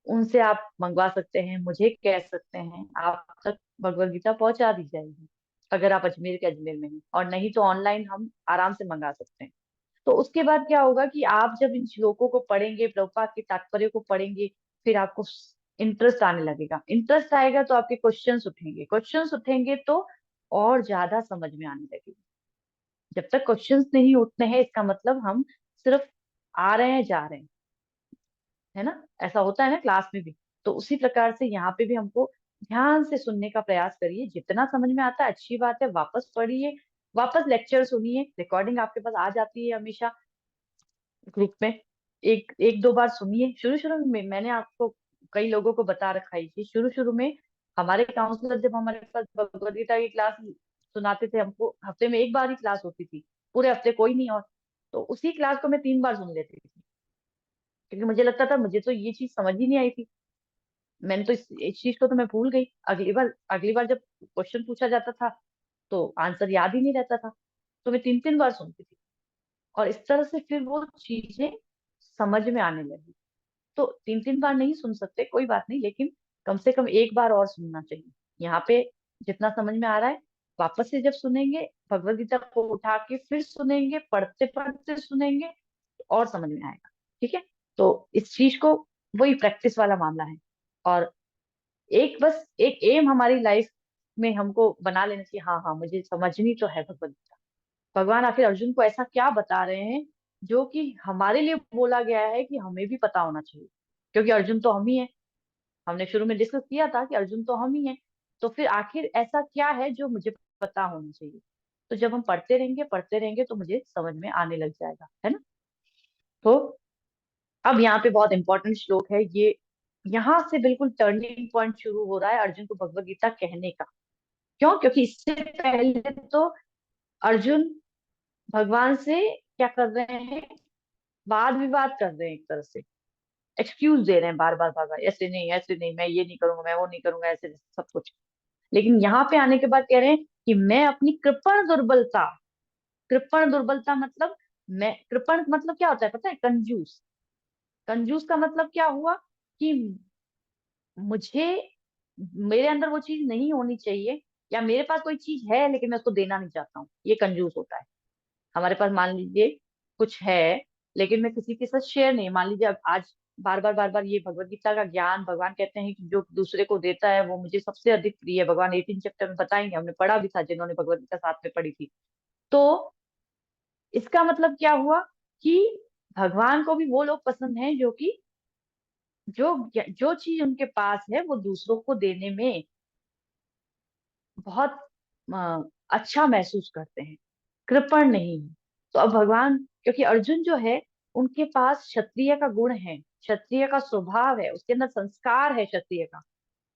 उनसे आप मंगवा सकते हैं, मुझे कह सकते हैं, आप तक भगवत गीता पहुंचा दी जाएगी। अगर आप अजमेर के अजमेर में हैं, और नहीं तो ऑनलाइन हम आराम से मंगा सकते हैं। तो उसके बाद क्या होगा कि आप जब इन श्लोकों को पढ़ेंगे, प्रभुपाद के तात्पर्य को पढ़ेंगे, फिर आपको इंटरेस्ट आने लगेगा। इंटरेस्ट आएगा तो आपके क्वेश्चंस उठेंगे तो और ज्यादा समझ में आने लगेगा। जब तक क्वेश्चंस नहीं उठते हैं, इसका मतलब हम सिर्फ आ रहे हैं जा रहे हैं, है ना। ऐसा होता है ना क्लास में भी। तो उसी प्रकार से यहाँ पे भी हमको ध्यान से सुनने का प्रयास करिए। जितना समझ में आता है अच्छी बात है, वापस पढ़िए, वापस लेक्चर सुनिए। रिकॉर्डिंग आपके पास आ जाती है हमेशा ग्रुप में। एक एक दो बार सुनिए। शुरू शुरू में मैंने आपको कई लोगों को बता रखा है कि शुरू शुरू में हमारे काउंसलर जब हमारे पास भगवद गीता की क्लास सुनाते थे, हमको हफ्ते में एक बार ही क्लास होती थी, पूरे हफ्ते कोई नहीं। और तो उसी क्लास को मैं 3 बार सुन लेती थी, क्योंकि मुझे लगता था मुझे तो ये चीज समझ ही नहीं आई थी। मैंने तो इस चीज को तो मैं भूल गई। अगली बार जब क्वेश्चन पूछा जाता था तो आंसर याद ही नहीं रहता था, तो मैं 3 बार सुनती थी। और इस तरह से फिर वो चीजें समझ में आने लगी। तो 3 बार नहीं सुन सकते कोई बात नहीं, लेकिन कम से कम एक बार और सुनना चाहिए। यहाँ पे जितना समझ में आ रहा है, वापस से जब सुनेंगे भगवत गीता को उठा के फिर सुनेंगे, पढ़ते पढ़ते सुनेंगे, तो और समझ में आएगा। ठीक है। तो इस चीज को, वही प्रैक्टिस वाला मामला है। और बस एक एम हमारी लाइफ में हमको बना लेना चाहिए, हाँ हाँ मुझे समझनी तो है भगवत गीता। भगवान आखिर अर्जुन को ऐसा क्या बता रहे हैं जो कि हमारे लिए बोला गया है कि हमें भी पता होना चाहिए, क्योंकि अर्जुन तो हम ही है। हमने शुरू में डिस्कस किया था कि अर्जुन तो हम ही है। तो फिर आखिर ऐसा क्या है जो मुझे पता होना चाहिए। तो जब हम पढ़ते रहेंगे तो मुझे समझ में आने लग जाएगा, है ना। तो अब यहाँ पे बहुत इंपॉर्टेंट श्लोक है ये। यहाँ से बिल्कुल टर्निंग पॉइंट शुरू हो रहा है अर्जुन को भगवत गीता कहने का। क्यों? क्योंकि इससे पहले तो अर्जुन भगवान से क्या कर रहे हैं, वाद विवाद कर रहे हैं, एक तरह से एक्सक्यूज दे रहे हैं बार बार, ऐसे नहीं, मैं ये नहीं करूंगा, मैं वो नहीं करूंगा, ऐसे सब कुछ। लेकिन यहाँ पे आने के बाद कह रहे हैं कि मैं अपनी कृपण दुर्बलता मतलब, मैं कृपण मतलब क्या होता है पता है? कंजूस। कंजूस का मतलब क्या हुआ कि मुझे, मेरे अंदर वो चीज नहीं होनी चाहिए, या मेरे पास कोई चीज है लेकिन मैं उसको देना नहीं चाहता हूँ, ये कंजूस होता है। हमारे पास मान लीजिए कुछ है, लेकिन मैं किसी के साथ शेयर नहीं। मान लीजिए अब आज बार बार ये भगवत गीता का ज्ञान, भगवान कहते हैं कि जो दूसरे को देता है वो मुझे सबसे अधिक प्रिय है। भगवान 18 चैप्टर में बताएंगे, हमने पढ़ा भी था जिन्होंने भगवत गीता साथ में पढ़ी थी। तो इसका मतलब क्या हुआ कि भगवान को भी वो लोग पसंद हैं जो कि जो जो चीज उनके पास है वो दूसरों को देने में बहुत अच्छा महसूस करते हैं, कृपण नहीं है। तो अब भगवान, क्योंकि अर्जुन जो है उनके पास क्षत्रिय का गुण है, क्षत्रिय का स्वभाव है, उसके अंदर संस्कार है क्षत्रिय का,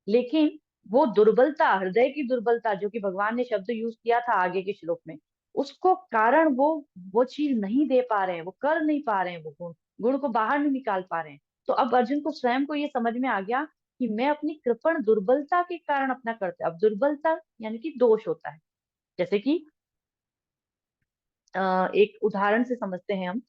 लेकिन वो दुर्बलता, हृदय की दुर्बलता, जो कि भगवान ने शब्द यूज किया था आगे के श्लोक में, उसको कारण वो चीज नहीं दे पा रहे हैं, वो कर नहीं पा रहे हैं, वो गुण गुण को बाहर नहीं निकाल पा रहे हैं। तो अब अर्जुन को स्वयं को ये समझ में आ गया कि मैं अपनी कृपण दुर्बलता के कारण अपना कर्तव्य, अब दुर्बलता यानी कि दोष होता है। जैसे कि एक उदाहरण से समझते हैं हम।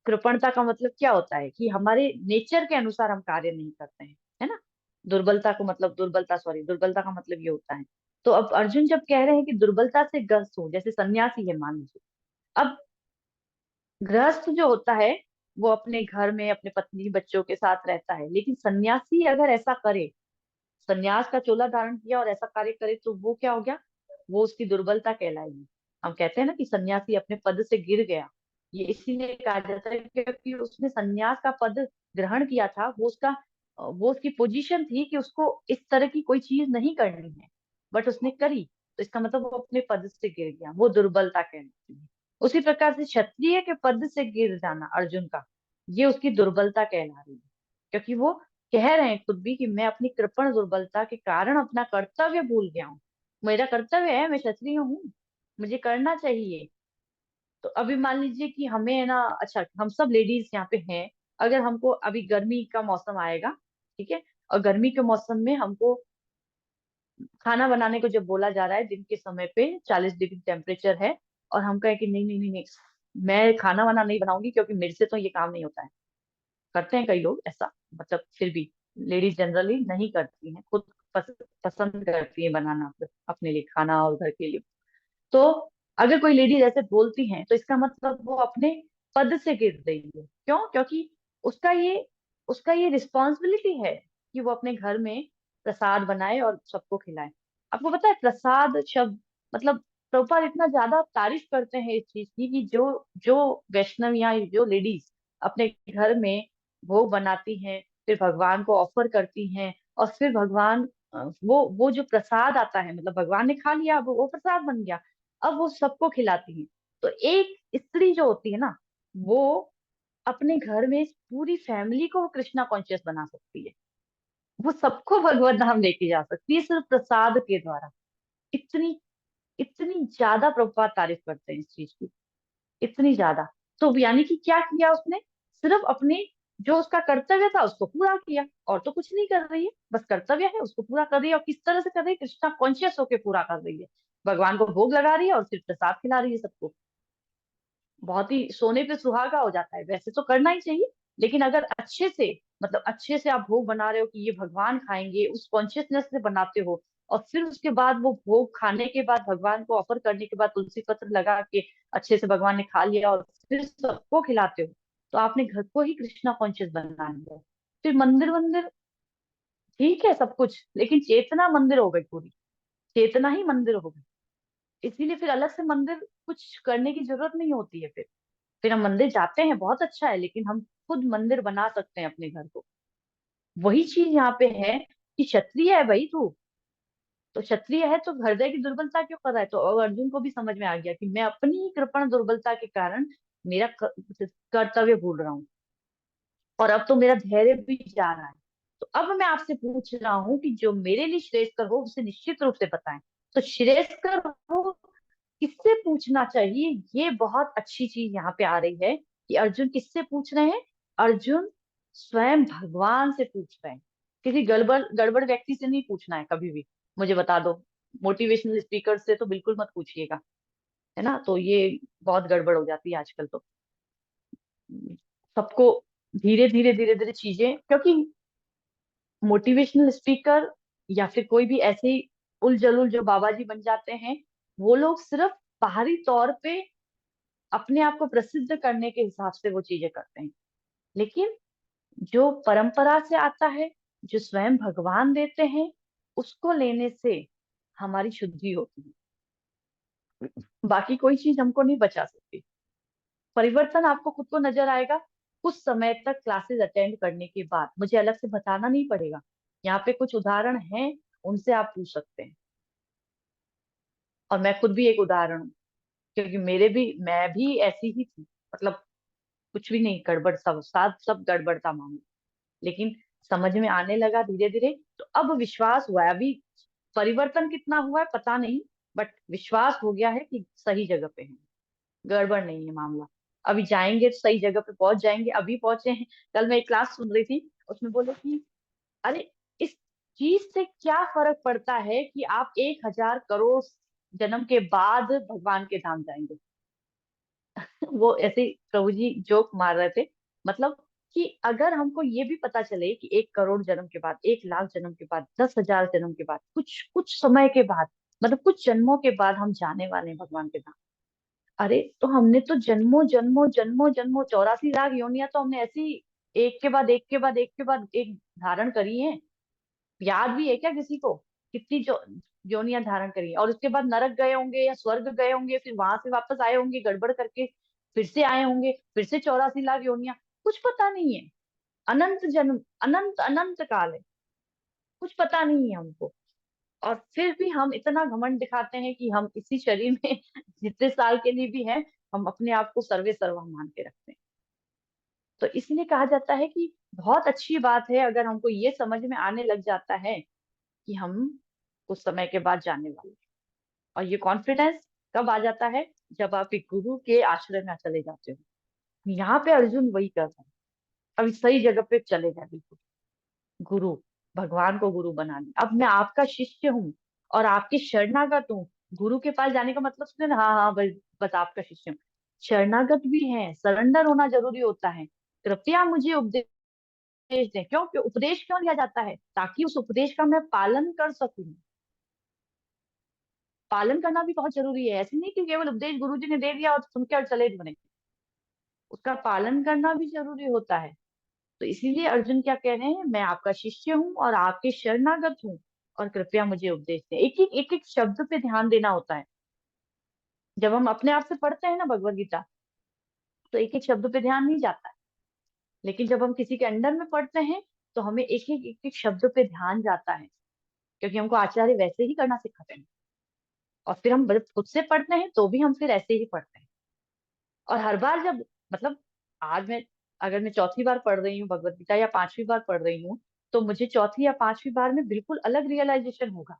कृपणता का मतलब क्या होता है कि हमारे नेचर के अनुसार हम कार्य नहीं करते हैं, है ना। दुर्बलता को मतलब दुर्बलता, सॉरी, दुर्बलता का मतलब ये होता है। तो अब अर्जुन जब कह रहे हैं कि दुर्बलता से ग्रस्त हूं, जैसे सन्यासी है मान लीजिए। अब गृहस्थ जो होता है वो अपने घर में अपने पत्नी बच्चों के साथ रहता है, लेकिन सन्यासी अगर ऐसा करे, सन्यास का चोला धारण किया और ऐसा कार्य करे, तो वो क्या हो गया, वो उसकी दुर्बलता कहलाएगी। हम कहते हैं ना कि सन्यासी अपने पद से गिर गया। ये इसीलिए कहा जाता है क्योंकि उसने सन्यास का पद ग्रहण किया था, वो उसकी पोजीशन थी कि उसको इस तरह की कोई चीज नहीं करनी है, बट उसने करी, तो इसका मतलब वो अपने पद से गिर गया, वो दुर्बलता कहलाती है। उसी प्रकार से क्षत्रिय के पद से गिर जाना अर्जुन का, ये उसकी दुर्बलता कहला रही है, क्योंकि वो कह रहे हैं खुद भी कि मैं अपनी कृपण दुर्बलता के कारण अपना कर्तव्य भूल गया हूँ। मेरा कर्तव्य है, मैं क्षत्रिय हूँ, मुझे करना चाहिए। तो अभी मान लीजिए कि हमें है ना, अच्छा हम सब लेडीज यहाँ पे हैं, अगर हमको अभी गर्मी का मौसम आएगा, ठीक है, और गर्मी के मौसम में हमको खाना बनाने को जब बोला जा रहा है, दिन के समय पे 40 डिग्री टेम्परेचर है, और हम कहें कि नहीं नहीं नहीं नहीं, मैं खाना वाना नहीं बनाऊंगी क्योंकि मेरे से तो ये काम नहीं होता है। करते हैं कई लोग ऐसा, मतलब फिर भी लेडीज जनरली नहीं करती हैं, खुद पसंद करती है बनाना अपने लिए खाना और घर के लिए। तो अगर कोई लेडीज ऐसे बोलती हैं तो इसका मतलब वो अपने पद से गिर रही है। क्यों? क्योंकि उसका ये उसका ये रिस्पॉन्सिबिलिटी है कि वो अपने घर में प्रसाद बनाए और सबको खिलाए। आपको पता है प्रसाद शब्द मतलब, प्रभुपाद इतना ज्यादा तारीफ करते हैं इस चीज की कि जो जो वैष्णव या जो लेडीज अपने घर में भोग बनाती हैं, फिर भगवान को ऑफर करती हैं, और फिर भगवान वो जो प्रसाद आता है, मतलब भगवान ने खा लिया, अब वो प्रसाद बन गया, अब वो सबको खिलाती है। तो एक स्त्री जो होती है ना, वो अपने घर में इस पूरी फैमिली को कृष्णा कॉन्शियस बना सकती है, वो सबको भगवत धाम लेके जा सकती है सिर्फ प्रसाद के द्वारा। इतनी इतनी ज्यादा प्रभुपाद तारीफ करते हैं इस चीज की, इतनी ज्यादा। तो यानी कि क्या किया उसने, सिर्फ अपने जो उसका कर्तव्य था उसको पूरा किया, और तो कुछ नहीं कर रही है, बस कर्तव्य है उसको पूरा कर रही है। और किस तरह से कर रही है, कृष्णा कॉन्शियस होके पूरा कर रही है। भगवान को भोग लगा रही है और फिर प्रसाद खिला रही है सबको। बहुत ही सोने पे सुहागा हो जाता है। वैसे तो करना ही चाहिए, लेकिन अगर अच्छे से, मतलब अच्छे से आप भोग बना रहे हो कि ये भगवान खाएंगे, उस कॉन्शियसनेस से बनाते हो, और फिर उसके बाद वो भोग खाने के बाद भगवान को ऑफर करने के बाद तुलसी पत्र लगा के अच्छे से भगवान ने खा लिया और फिर सबको खिलाते हो, तो आपने घर को ही कृष्णा कॉन्शियस बना लिया। फिर मंदिर वंदिर ठीक है सब कुछ, लेकिन चेतना मंदिर हो गई पूरी, चेतना ही मंदिर हो गई। इसीलिए फिर अलग से मंदिर कुछ करने की जरूरत नहीं होती है। फिर हम मंदिर जाते हैं, बहुत अच्छा है, लेकिन हम खुद मंदिर बना सकते हैं अपने घर को। वही चीज यहाँ पे है कि क्षत्रिय है भाई तू, तो क्षत्रिय है तो हृदय की दुर्बलता क्यों कर रहा है। तो अब अर्जुन को भी समझ में आ गया कि मैं अपनी ही कृपण दुर्बलता के कारण मेरा कर्तव्य भूल रहा हूँ, और अब तो मेरा धैर्य भी जा रहा है। तो अब मैं आपसे पूछ रहा हूँ कि जो मेरे लिए श्रेयस्कर हो उसे निश्चित रूप से बताएं। तो श्रेयस्कर हो किससे पूछना चाहिए, ये बहुत अच्छी चीज यहाँ पे आ रही है कि अर्जुन किससे पूछ रहे हैं। अर्जुन स्वयं भगवान से पूछ रहे हैं, किसी गड़बड़ गड़बड़ व्यक्ति से नहीं पूछना है कभी भी, मुझे बता दो। मोटिवेशनल स्पीकर से तो बिल्कुल मत पूछिएगा, है ना, तो ये बहुत गड़बड़ हो जाती है आजकल तो। सबको धीरे धीरे धीरे धीरे चीजें, क्योंकि मोटिवेशनल स्पीकर या फिर कोई भी ऐसे ही उलझुल जो बाबा जी बन जाते हैं, वो लोग सिर्फ बाहरी तौर पे अपने आप को प्रसिद्ध करने के हिसाब से वो चीजें करते हैं, लेकिन जो परंपरा से आता है, जो स्वयं भगवान देते हैं, उसको लेने से हमारी शुद्धि होती है। बाकी कोई चीज हमको नहीं बचा सकती। परिवर्तन आपको खुद को नजर आएगा कुछ समय तक क्लासेस अटेंड करने के बाद, मुझे अलग से बताना नहीं पड़ेगा। यहाँ पे कुछ उदाहरण हैं, उनसे आप पूछ सकते हैं, और मैं खुद भी एक उदाहरण हूँ। क्योंकि मैं भी ऐसी ही थी, मतलब कुछ भी नहीं, गड़बड़, सब साथ सब गड़बड़ था मामला। लेकिन समझ में आने लगा धीरे धीरे, तो अब विश्वास हुआ है। अभी परिवर्तन कितना हुआ है पता नहीं, बट विश्वास हो गया है कि सही जगह पे है, गड़बड़ नहीं है मामला। अभी जाएंगे तो सही जगह पे पहुंच जाएंगे, अभी पहुंचे हैं। कल मैं एक क्लास सुन रही थी, उसमें बोले कि अरे, इस चीज से क्या फर्क पड़ता है कि आप 1,000 करोड़ जन्म के बाद भगवान के धाम जाएंगे। वो ऐसे प्रभु जी जोक मार रहे थे, मतलब कि अगर हमको ये भी पता चले कि 1 करोड़ जन्म के बाद, 1 लाख जन्म के बाद, 10,000 जन्म के बाद, कुछ कुछ समय के बाद, मतलब कुछ जन्मों के बाद हम जाने वाले हैं भगवान के धाम। अरे, तो हमने तो जन्मों जन्मों जन्मों जन्मों 84 लाख योनियां तो हमने ऐसी एक के बाद एक के बाद एक के बाद एक धारण करी है। याद भी है क्या किसी को कितनी जो योनियां धारण करी है? और उसके बाद नरक गए होंगे या स्वर्ग गए होंगे, फिर वहां से वापस आए होंगे गड़बड़ करके, फिर से आए होंगे, फिर से 84 लाख योनियां। कुछ पता नहीं है। अनंत जन्म, अनंत अनंत काल है, कुछ पता नहीं है हमको। और फिर भी हम इतना घमंड दिखाते हैं कि हम इसी शरीर में जितने साल के लिए भी हैं, हम अपने आप को सर्वे सर्वा मान के रखते हैं। तो इसलिए कहा जाता है कि बहुत अच्छी बात है अगर हमको ये समझ में आने लग जाता है कि हम कुछ समय के बाद जाने वाले हैं। और ये कॉन्फिडेंस कब आ जाता है? जब आप एक गुरु के आश्रय में चले जाते हो। यहाँ पे अर्जुन वही कर रहा है। अब इस सही जगह पे चले गए बिल्कुल। गुरु, भगवान को गुरु बना लिया। अब मैं आपका शिष्य हूँ और आपके शरणागत हूँ। गुरु के पास जाने का मतलब सुने ना, हाँ हाँ, बस बस आपका शिष्य हूँ। शरणागत भी है, सरेंडर होना जरूरी होता है। कृपया मुझे उपदेश दें। क्यों क्यों उपदेश क्यों लिया जाता है? ताकि उस उपदेश का मैं पालन कर सकूं। पालन करना भी बहुत जरूरी है। ऐसे नहीं कि केवल उपदेश गुरुजी ने दे दिया और सुन के और चले बने, उसका पालन करना भी जरूरी होता है। तो इसीलिए अर्जुन क्या कह रहे हैं, मैं आपका शिष्य हूँ और आपके शरणागत हूँ, और कृपया मुझे उपदेश दें। एक एक शब्द पे ध्यान देना होता है। जब हम अपने आप से पढ़ते हैं ना भगवत गीता, तो एक एक शब्द पे ध्यान नहीं जाता है। लेकिन जब हम किसी के अंडर में पढ़ते हैं, तो हमें एक एक शब्द पे ध्यान जाता है, क्योंकि हमको आचार्य वैसे ही करना सिखाते हैं। और फिर हम खुद से पढ़ते हैं तो भी हम फिर ऐसे ही पढ़ते हैं। और हर बार जब, मतलब आज मैं, अगर मैं चौथी बार पढ़ रही हूँ भगवत गीता या पांचवी बार पढ़ रही हूँ, तो मुझे चौथी या पांचवी बार में बिल्कुल अलग रियलाइजेशन होगा।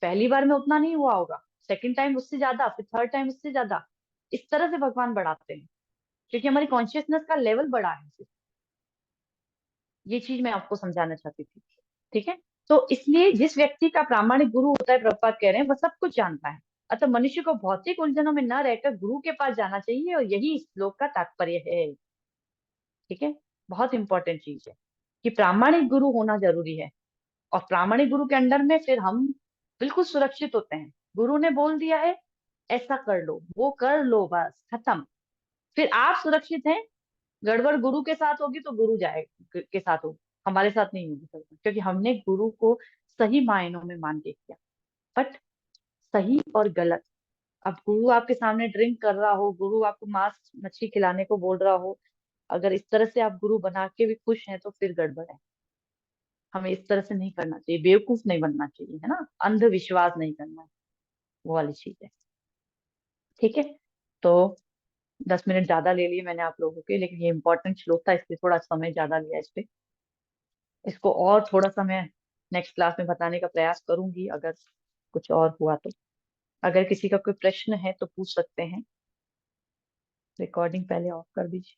पहली बार में उतना नहीं हुआ होगा, सेकंड टाइम उससे ज्यादा, फिर थर्ड टाइम उससे ज्यादा। इस तरह से भगवान बढ़ाते हैं, क्योंकि हमारी कॉन्शियसनेस का लेवल बढ़ा है। ये चीज मैं आपको समझाना चाहती थी। ठीक है। तो इसलिए जिस व्यक्ति का प्रामाणिक गुरु होता है, प्रभुपाद कह रहे हैं, वह सब कुछ जानता है। अतः मनुष्य को भौतिक उलझनों में न रहकर गुरु के पास जाना चाहिए, और यही इस श्लोक का तात्पर्य है। ठीक है। बहुत इंपॉर्टेंट चीज है कि प्रामाणिक गुरु होना जरूरी है। और प्रामाणिक गुरु के अंडर में फिर हम बिल्कुल सुरक्षित होते हैं। गुरु ने बोल दिया है ऐसा कर लो, वो कर लो, बस खत्म। फिर आप सुरक्षित हैं। गड़बड़ गुरु के साथ होगी तो गुरु जाएगा के साथ होगी, हमारे साथ नहीं होगी गड़बड़, क्योंकि हमने गुरु को सही मायनों में मान के किया। बट सही और गलत, अब गुरु आपके सामने ड्रिंक कर रहा हो, गुरु आपको मांस मछली खिलाने को बोल रहा हो, अगर इस तरह से आप गुरु बना के भी खुश हैं तो फिर गड़बड़ है। हमें इस तरह से नहीं करना चाहिए, बेवकूफ नहीं बनना चाहिए, है ना, अंधविश्वास नहीं करना है, वो वाली चीज है। ठीक है। तो 10 मिनट ज्यादा ले लिए मैंने आप लोगों के, लेकिन ये इंपॉर्टेंट श्लोक था इसलिए थोड़ा समय ज्यादा लिया इस पे। इसको और थोड़ा सा मैं नेक्स्ट क्लास में बताने का प्रयास करूंगी, अगर कुछ और हुआ तो। अगर किसी का कोई प्रश्न है तो पूछ सकते हैं। रिकॉर्डिंग पहले ऑफ कर दीजिए।